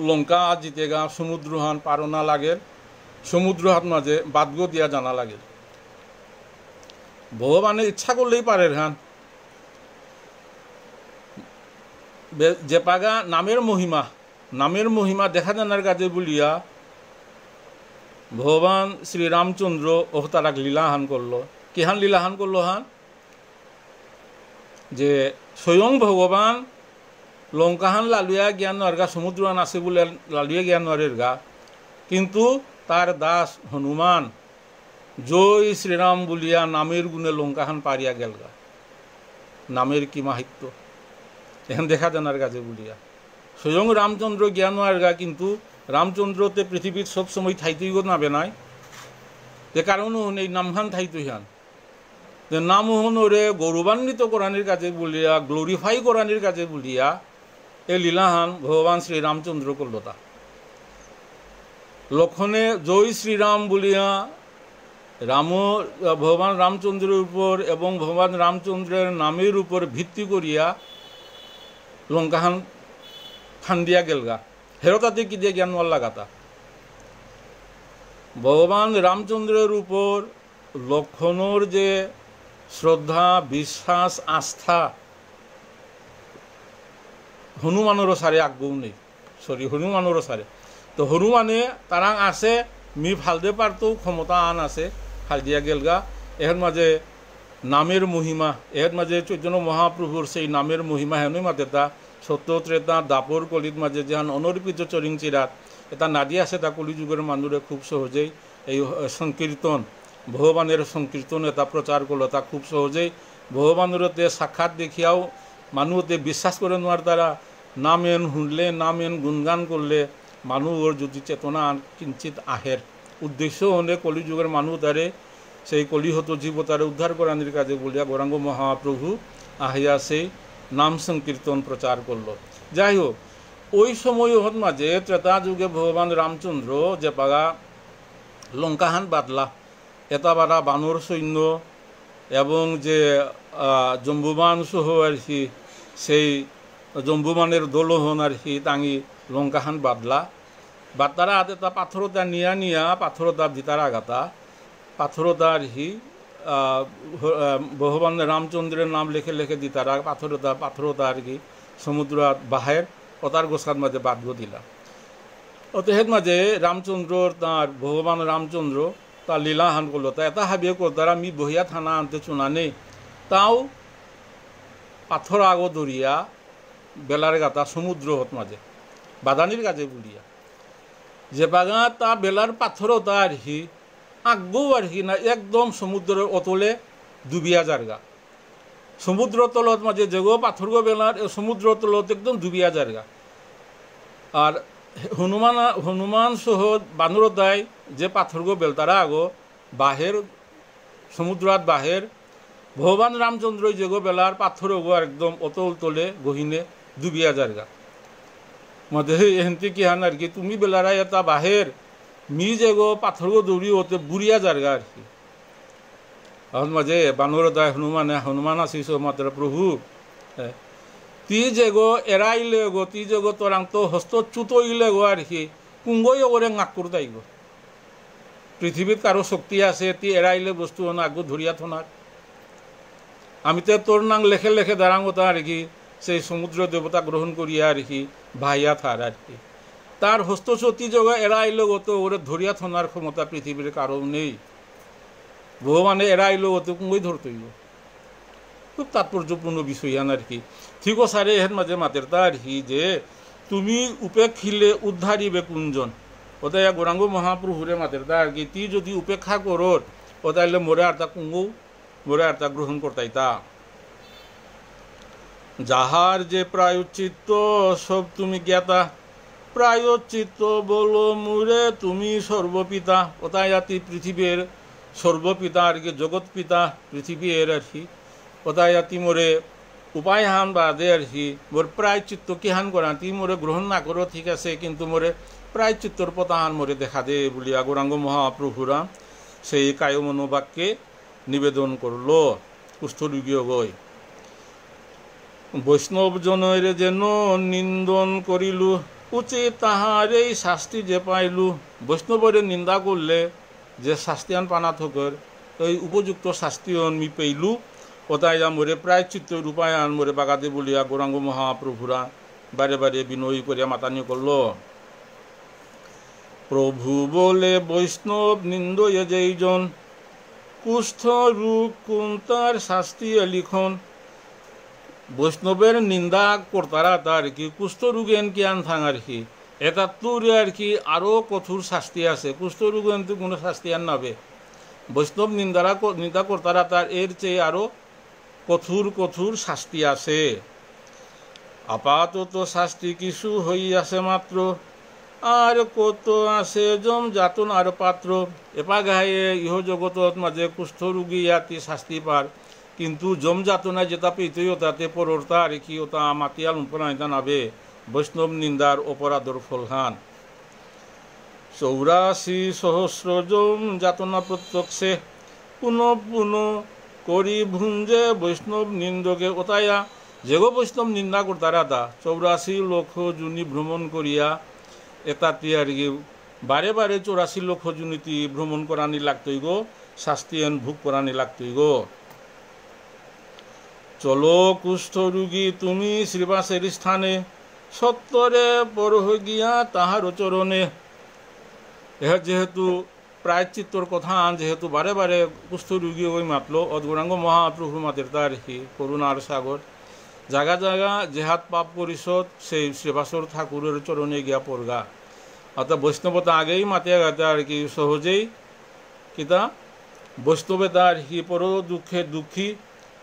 লঙ্কা জিতে গা সমুদ্র হান পারনা লাগে, সমুদ্র হাত মাঝে বাদগো দিয়া জানা লাগে। ভগবানে ইচ্ছা করলেই পারে হান যে পাগা নামের মহিমা দেখা জানার কাজে বলিয়া ভগবান শ্রীরামচন্দ্র অবতারাক লীলাহান করলো। কি হান লীলাহান করলো হান যে স্বয়ং ভগবান লঙ্কাহান লালুয়া জ্ঞান নরগা সমুদ্র আছে বলে লালুয়া জ্ঞান নরের গা, কিন্তু তার দাস হনুমান জয় শ্রীরাম বলিয়া নামের গুণে লঙ্কাহান পারিয়া গেলগা। নামের কি মাহিত্য এখন দেখা জানার কাজে বলিয়া স্বয়ং রামচন্দ্র জ্ঞান নরের গা, কিন্তু রামচন্দ্রতে পৃথিবীর সবসময় থাইতেই নাবে নাই, যে কারণ এই নামখান থাইতই হান যে নাম হনরে গৌরবান্বিত করানির কাজে বলিয়া গ্লোরিফাই করানির কাজে বলিয়া এই লীলাহান ভগবান শ্রীরামচন্দ্র করলো। তা লক্ষণে জয় শ্রীরাম বলিয়া ভগবান রামচন্দ্রের উপর এবং ভগবান রামচন্দ্রের নামের উপর ভিত্তি করিয়া লঙ্কাহান খান্দিয়া গেলগা। হেরতাতে কি দিয়ে জ্ঞান লাগাতা ভগবান রামচন্দ্রের উপর লক্ষণর যে শ্রদ্ধা বিশ্বাস আস্থা হনুমানেরও সারে আগ্রহ নেই, হনুমানেরও সারে। তো হনুমানে তারা আছে মি ফালদে পারতো ক্ষমতা আন আছে ফাল দিয়া গেলগা। এর মাঝে নামের মহিমা, এর মাঝে চৈতন্য মহাপ্রভুর সেই নামের মহিমা হেনই মাঝে তা সত্য ত্রেতা দাপর কলির মাঝে যেহান অনর্পিত চরিং চিরাত এটা নাদি আছে তা কলিযুগের মানুষে খুব সহজেই এই সংকীর্তন ভগবানের সংকীর্তন এটা প্রচার করলো। তা খুব সহজেই ভগবানেরতে সাক্ষাৎ দেখিয়াও মানুষতে বিশ্বাস করে নেওয়ার দ্বারা নাম এন শুনলে নাম এন গুণগান করলে মানুষের যদি চেতনা কিঞ্চিত আহের উদ্দেশ্য হলে কলিযুগের মানুষ তারে সেই কলিহত জীব তারে উদ্ধার করানির কাজে বলিয়া গৌরাঙ্গ মহাপ্রভু আহিয়া সেই নাম সংকীর্তন প্রচার করলো। যাই হোক ওই সময় মাঝে ত্রেতা যুগে ভগবান রামচন্দ্র যে পাগা লঙ্কাহান বাদলা এটা বারা বানর সৈন্য এবং যে জম্বুমান সহ আর কি সেই জম্বুমানের দোলহন আর কি তাঙি লঙ্কাহান বাদলা তারা হাতে তা পাথরতা নিয়া পাথরতা ভিতার আগাতা পাথরতা আর কি ভগবান রামচন্দ্রের নাম লেখে দিতারা পাথরতা আর কি সমুদ্র বাহের অতার গোসার মাঝে বাদগো দিলা। অতএব মাঝে রামচন্দ্র তার ভগবান রামচন্দ্র তার লীলাহান করলো। তা এটা হাবিয়ে করতারা মি বহিয়া থানা আনতে চুনা নেই, তাও পাথর আগো দরিয়া বেলার গাতা সমুদ্র হত মাঝে বাদানির কাজে বুলিয়া যে বাগা তা বেলার পাথরতা আর কি আগ্গো আর কি না একদম সমুদ্রের অতলে ডুবিয়া জারগা। সমুদ্র তলত মাঝে যেগো পাথরগো বেলার সমুদ্র তলত একদম ডুবিয়া জারগা। আর হনুমান সহ বানরতায় যে পাথরগো বেল তারা আগো বাহের সমুদ্রাত বাহের ভগবান রামচন্দ্র যেগো বেলার পাথরগো একদম অতল তলে গহিনে ডুবিয়া জারগা। মধ্যে এহেন্তি কি হান আর কি তুমি বেলারাই এটা বাহের মি যেগো পাথরগো দৌড়ি ওতে বুড়িয়া জারগা আর কি। এখন মাঝে বানরতায় হনুমান আসিস মাত্র প্রভু তি যেগো এরাইলে গো তি যেগো তোরাং তো হস্ত চুতইলে গো আর কি কুঙ্গই ওরে নাক্কুর তাই গো পৃথিবীর কারো শক্তি আছে তি এরাইলে বস্তু না আগো ধরিয়া থনার আমি তো তোর নাং লেখে দাঁড়াং ওটা আর কি সেই সমুদ্র দেবতা গ্রহণ করিয়া আর কি ভাইয়া থার আর কি তার হস্তচতি যোগ এরাইলে গো তো ওরে ধরিয়া থনার ক্ষমতা পৃথিবীর কারো নেই। ভগবানে এরাইলো ওতে কুঙ্গই ধরতইব। খুব তাৎপর্যপূর্ণ বিষয় আর কি। ঠিক সারে এর মাঝে মাতের তা আর কি যে তুমি উপেক্ষিলে উদ্ধারিবে কুঞ্জন ওটাই গৌরাঙ্গ মহাপ্রভুরে মাতের তা আর কি তি যদি উপেক্ষা করোর ওটাইলে মোরে আর তা কুঙ্গৌ মোরে আর তা গ্রহণ করতাই তা যাহার যে প্রায়শ্চিত্ত সব তুমি জ্ঞাতা প্রায়শ্চিত্ত বলো মুরে তুমি সর্বপিতা ওটাই আতি পৃথিবীর সর্বপিতা আর কি জগৎ পিতা পৃথিবীর আর কি ওটাই আতি মোরে উপায় হান বাদে আর কি মোর প্রায়শ্চিত্ত কি হান করা তি মোরে গ্রহণ না করো ঠিক আছে কিন্তু মোরে প্রায়শ্চিত্তর পতাহান মোরে দেখা দে বলিয়া গৌরাঙ্গ মহাপ্রভুরা সেই কায়মনোবাক্যে নিবেদন করল কুষ্ঠরোগীয় গই। বৈষ্ণব জনরে যেন নিন্দন করিলু, উচিত তাহারেই শাস্তি যে পাইলু। বৈষ্ণবরে নিন্দা করলে যে শাস্তিয়ান পানা থকর, এই উপযুক্ত শাস্তিয়ন মি পেইলু। ওতাই মোরে প্রায়শ্চিত্ত রূপায়ণ মোরে বাগাদে বলিয়া গৌরাঙ্গ মহাপ্রভুরা বারে বারে বিনয়ী করিয়া মাতানি করল। প্রভু বলে বৈষ্ণব নিন্দয়ে যেইজন, কুষ্ঠ রূপ কুন্তার শাস্তি লিখন। বৈষ্ণবের নিন্দা কর্তারা তার কি কুষ্ঠ রোগেন কি আনথাং আর কি, এটা তোরে আর কি আরও কঠোর শাস্তি আছে। কুষ্ঠ রোগেন তো কোনো শাস্তি আর নাবে, বৈষ্ণব নিন্দা কর্তারা তার এর চেয়ে আরও কঠোর কঠোর শাস্তি আছে। আপাতত শাস্তি কিছু হইয়াছে মাত্র, আর কত আছে জম যাতন আর পাত্র। এপা গায়ে ইহ জগতত মাঝে কুষ্ঠ রোগী ইয়াতি শাস্তি পার, কিন্তু জম যাতনা যেটা পেতই তাতে পরতা আর কি ওটা মাতিয়াল উপনাইতা নাবে বৈষ্ণব নিন্দার অপরাধর ফলহান। 84 সহস্র জম যাতনা প্রত্যক্ষে, পুনঃ পুনঃ করি ভুঞ্জে বৈষ্ণব নিন্দকে। ওতায়া যেগো বৈষ্ণব নিন্দা করতারা তা 84 লক্ষ জুনি ভ্রমণ করিয়া এতাতি আর কি বারে বারে 84 লক্ষ জুনিতি ভ্রমণ করানি লাগতই গো, শাস্তি এন ভোগ করানি লাগতই গো। চলো কুষ্ঠ রোগী তুমি শ্রীবাসের স্থানে, সত্তরে পর হয়ে গিয়া তাহার চরণে। যেহেতু প্রায়শ্চিত্তর কথা যেহেতু বারে বারে কুষ্ঠ রোগী ওই মাতল, অদ্গৌরাঙ্গ মহাপ্রভু মাতের তার হি করুণার সাগর। জায়গা জায়গা জেহাত পাপ পরিষদ সেই শ্রীবাসর ঠাকুরের চরণে গিয়া পড়গা। অর্থাৎ বৈষ্ণবতা আগেই মাতিয়া গাতে আর কি সহজেই কিতা বৈষ্ণবে তার হি পর দুঃখে দুঃখী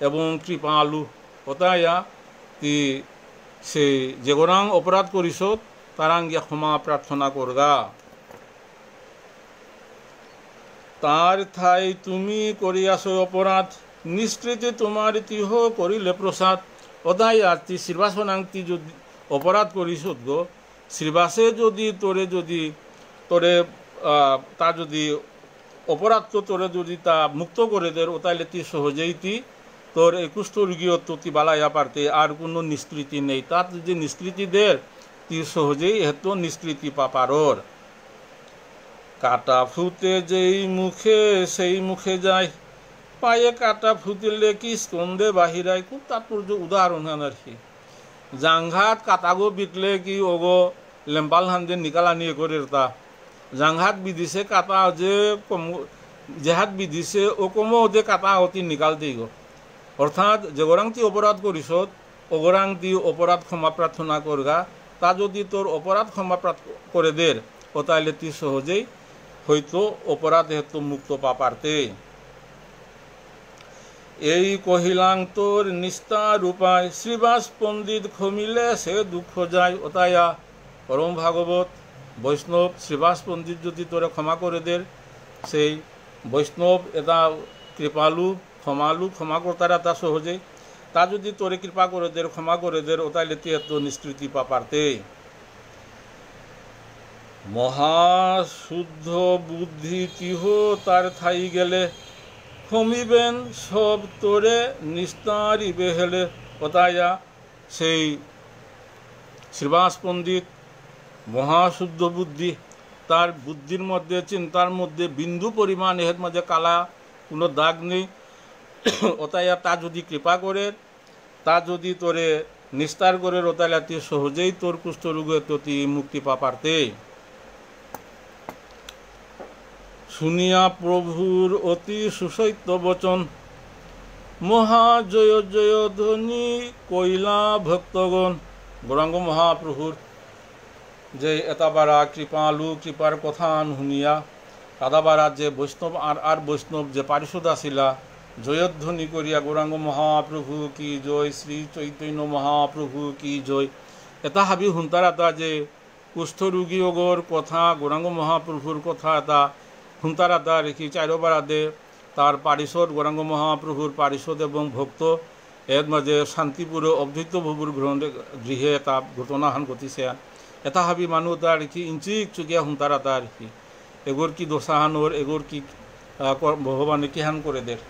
এবং কৃপালু। ওতাইয়া তি সেই যেগরাং অপরাধ করিষদ তারাং গিয়া ক্ষমা প্রার্থনা করগা। তার ঠাই তুমি করিয়াছ অপরাধ, নিষ্কৃতি তোমার তিহ করিলে প্রসাদ। ওতাইয়া তি শ্রীবাসনাংতি যদি অপরাধ করিষদ গো, শ্রীবাসে যদি তোরে তা যদি অপরাধ তো তোরে যদি তা মুক্ত করে দের, ওতাইলে তি সহজেই তি তোর এই কুষ্ঠ রোগীও তি বালাইয়া পারতে, আর কোনো নিষ্কৃতি নেই। তার যদি নিষ্কৃতি দের তি সহজেই হেতো নিষ্কৃতি পাপারর। কাটা ফুটে যেই মুখে সেই মুখে যায়, পায়ে কাটা ফুটিলে কি স্কন্দে বাহিরায়। খুব তাৎপর্য উদাহরণ হেন আর কি। জাংঘাত কাটাগো বিকলে কি ওগো লেম্পাল হান্দে নিকালা নিয়ে করে তা জাংঘাত বিধিছে কাটা যে জেহাত বিধিছে ও কমো ওদের কাটা অতি নিকালতেই গো। অর্থাৎ যেগরাংটি অপরাধ করিছত ওগরাংটি অপরাধ ক্ষমা প্রার্থনা করগা, তা যদি তোর অপরাধ ক্ষমা করে দের ও তাইলে তুই সহজেই হয়তো অপরাধ হেতু মুক্ত পাপারতে। এই কহিলাং তোর নিস্তার উপায়, শ্রীবাস পণ্ডিত ক্ষমিলে সে দুঃখ যায়। ওতায়া পরম ভাগবত বৈষ্ণব শ্রীবাস পণ্ডিত যদি তোরে ক্ষমা করে দের, সেই বৈষ্ণব এটা কৃপালু ক্ষমা করতারা তা সহজেই, তা যদি তোরে কৃপা করে দের ক্ষমা করে দের ওতাইলে তুই এত নিষ্কৃতি পাপারতে। মহাশুদ্ধ বুদ্ধি তিহ তার ঠাই গেলে, ক্ষমিবেন সব তোরে নিস্তারিবে হেলে। ওতাইয়া সেই শ্রীবাস পণ্ডিত মহাশুদ্ধ বুদ্ধি, তার বুদ্ধির মধ্যে চিন্তার মধ্যে বিন্দু পরিমাণ এর মধ্যে কালা কোনো দাগ নেই। ওতাইয়া তা যদি কৃপা করে, তা যদি তোরে নিস্তার করে, ওতাইয়া তুই সহজেই তোর কুষ্ঠ রোগে তুই মুক্তি পাপারতে। শুনিয়া প্রভুর অতি সুশৈত্য বচন, মহা জয় জয় ধ্বনি কইলা ভক্তগণ। গৌরাঙ্গ মহাপ্রভুর যে এতাবারা কৃপালু কৃপার কথা শুনিয়া কাদাবারা যে বৈষ্ণব আর বৈষ্ণব যে পারিষদ আসিলা জয়ধ্বনি করিয়া গৌরাঙ্গ মহাপ্রভু কি জয়, শ্রী চৈতন্য মহাপ্রভু কি জয়। এটা হাবি হুন্তার এটা যে কুষ্ঠ রোগী অগর কথা গৌরাঙ্গ মহাপ্রভুর কথা এটা হুন্তার এটা রেখি চারোবার দে তার পারিষদ গৌরাঙ্গ মহাপ্রভুর পারিষদ এবং ভক্ত এর মাঝে শান্তিপুরে অবধৃত ভবুর গৃহে এটা ঘটনাহান ঘটিছে। এটা হাবি মানুহ এটা রেখি ইঞ্চিক চুকিয়া হুন্তার এটা রেখি এগোর কি দোষাহানোর এগোর কি ভগবানে কিহান করে দের।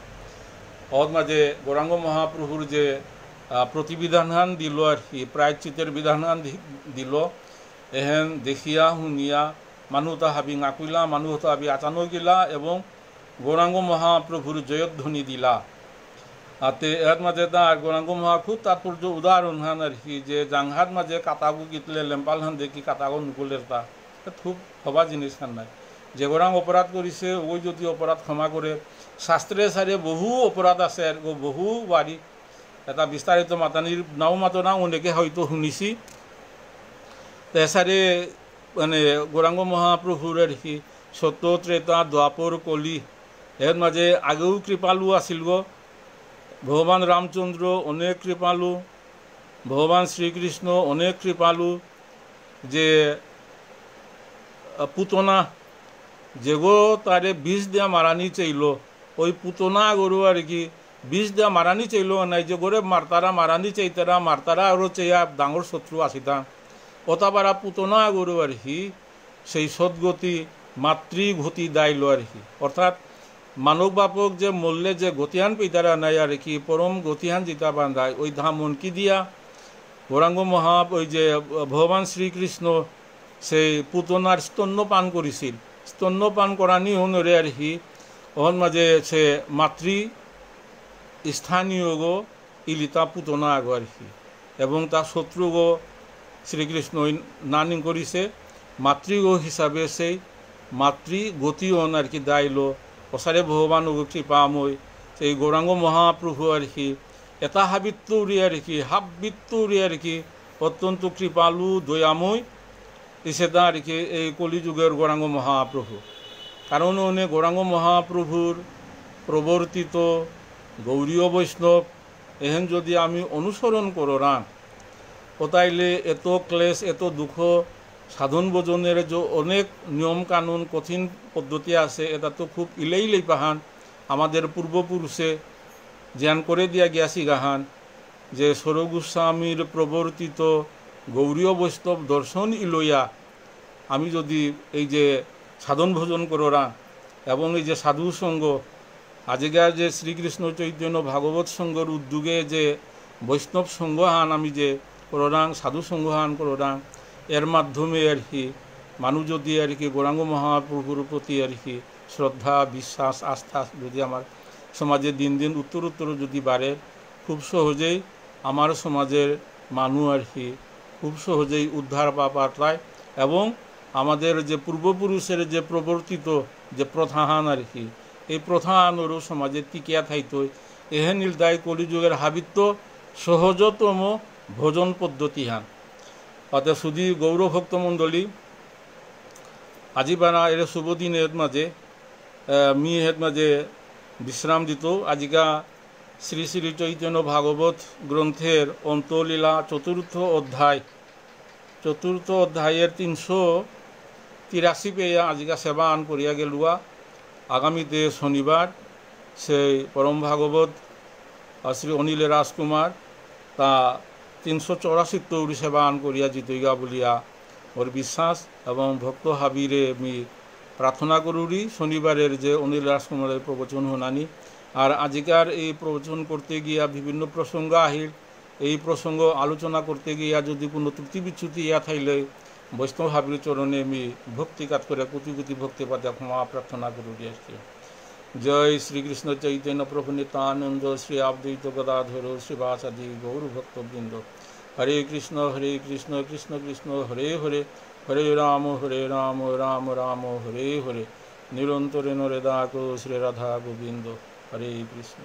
ওর মাঝে গৌরাঙ্গ মহাপ্রভুর যে প্রতিবিধান দিল আর কি, প্রায়শ্চিতের বিধান দিল। এহেন দেখিয়া শুনিয়া মানুহ তা হাবি নাকুইলা, মানুহ তো হাবি আচানক গিলা এবং গৌরাঙ্গ মহাপ্রভুর জয়ধ্বনি দিলা। আতে এর মাঝে তার গৌরাঙ্গ মহা খুব তাৎপর্য উদাহরণ হান আর কি, যে জাংহাত মাঝে কাতাগু গিতলে লেম্পাল হান দেখি কাতাগো নুকুলের তা খুব হবা জিনিস হান নাই। যে গৌরাং অপরাধ করেছে ওই যদি অপরাধ ক্ষমা করে, শাস্ত্রে সারে বহু অপরাধ আছে আর বহু বাড়ি এটা বিস্তারিত মাতানির নাও মাতো না অনেকে হয়তো শুনিছি। এসারে মানে গৌরাঙ্গ মহাপ্রভুর আর কি সত্য ত্রেতা দ্বাপর কলি এর মাঝে আগেও কৃপালু আছিল গো। ভগবান রামচন্দ্র অনেক কৃপালু, ভগবান শ্রীকৃষ্ণ অনেক কৃপালু। যে পুতনা যেগো তারে বিষ দেওয়া মারানি চাইল, ওই পুতনা গরু আর কি বিষ দেওয়া মারানি চাইল নাই, যে গরে মারতারা মারানি চাইতারা মারতারা আরও চাইয়া ডাঙর শত্রু আসিতাম অতাবারা পুতনা গরু আর কি সেই সদ্গতি মাতৃগতি দাইল আর কি। অর্থাৎ মানব বাপক যে মরলে যে গতিহান পেতারা নাই আর কি, পরম গতিহান জিতা বান্ধায় ওই ধাম মনকি দিয়া গৌরাঙ্গ মহা ওই যে ভগবান শ্রীকৃষ্ণ সেই পুতনার স্তন্যপান করেছিল। স্তন্যপান করানি হনরে আর কি ওর মাঝে সে মাতৃ স্থানীয় গো ইলিতা পুতনা আগো আর কি, এবং তার শত্রু গো শ্রীকৃষ্ণ নানি করিছে মাতৃগো হিসাবে সেই মাতৃ গতি হন আর কি দাইল। ওসারে ভগবান কৃপাময় সেই গৌরাঙ্গ মহাপ্রভু আর কি এটা হাবিত্তুরি আর কি হাববিত্তুরি আর কি অত্যন্ত কৃপালু দয়াময় সেটা আর কি এই কলিযুগের গৌরাঙ্গ মহাপ্রভু। কারণ উনি গৌরাঙ্গ মহাপ্রভুর প্রবর্তিত গৌরীয় বৈষ্ণব এহেন যদি আমি অনুসরণ করাম ও তাইলে এত ক্লেশ এত দুঃখ সাধন ভোজনের যে অনেক নিয়ম কানুন কঠিন পদ্ধতি আছে এটা তো খুব ইলেই পাহান আমাদের পূর্বপুরুষে জ্ঞান করে দিয়া গিয়াছি গাহান, যে সরগোস্বামীর প্রবর্তিত গৌরীয় বৈষ্ণব দর্শন ইলইয়া আমি যদি এই যে সাধন ভোজন করা এবং এই যে সাধু সঙ্গ আজকের যে শ্রীকৃষ্ণ চৈতন্য ভাগবত সঙ্গর উদ্যোগে যে বৈষ্ণব সঙ্গহান আমি যে করাং সাধু সঙ্গহান করাং এর মাধ্যমে আর কি মানুষ যদি আর কি গৌরাঙ্গ মহাপ্রভুর প্রতি আর কি শ্রদ্ধা বিশ্বাস আস্থা যদি আমার সমাজে দিন দিন উত্তর যদি বাড়ে, খুব সহজেই আমার সমাজের মানুষ আর কি খুব সহজেই উদ্ধার পায় এবং আমাদের যে পূর্বপুরুষের যে প্রবর্তিত যে প্রথাহান আর কি এই প্রথাহানরও সমাজে টিকিয়া থাইতো। এহেন নির্দায় কলিযুগের হাবিত্য সহজতম ভোজন পদ্ধতি হান। অর্থাৎ শুধু গৌরভক্ত মণ্ডলী আজি বানা এর শুভ দিনের মাঝে মি হের মাঝে বিশ্রাম দিত। আজিকা শ্রী শ্রী চৈতন্য ভাগবত গ্রন্থের অন্তলীলা চতুর্থ অধ্যায়ের 383 পেয়া আজিকা সেবা আন করিয়া গেলুয়া। আগামীতে শনিবার সেই পরম ভাগবত শ্রী অনিল রাজকুমার তা 384 সেবা আন করিয়া জিতইগা বলিয়া ওর বিশ্বাস এবং ভক্ত হাবিরে আমি প্রার্থনা করুরি শনিবারের যে অনিল রাজকুমারের প্রবচন শুনানি। আর আজিকার এই প্রবচন করতে গিয়া বিভিন্ন প্রসঙ্গ আহিল, এই প্রসঙ্গ আলোচনা করতে গিয়া যদি কোনো ত্রুটি বিচ্যুতি ইয়া থাইলে বৈষ্ণব হাবির চরণে আমি ভক্তিকাত করে কোটি কোটি ভক্তিপাতে ক্ষমা প্রার্থনা করুরি আসছি। জয় শ্রীকৃষ্ণ চৈতন্য প্রভু নিত্যানন্দ শ্রী আদ্বৈত গদাধর শ্রীবাসাদি গৌর ভক্তবৃন্দ। হরে কৃষ্ণ কৃষ্ণ কৃষ্ণ হরে হরে, হরে রাম রাম রাম হরে হরে, নিরন্তরে নরে দাক শ্রী রাধা গোবিন্দ। হরে কৃষ্ণ।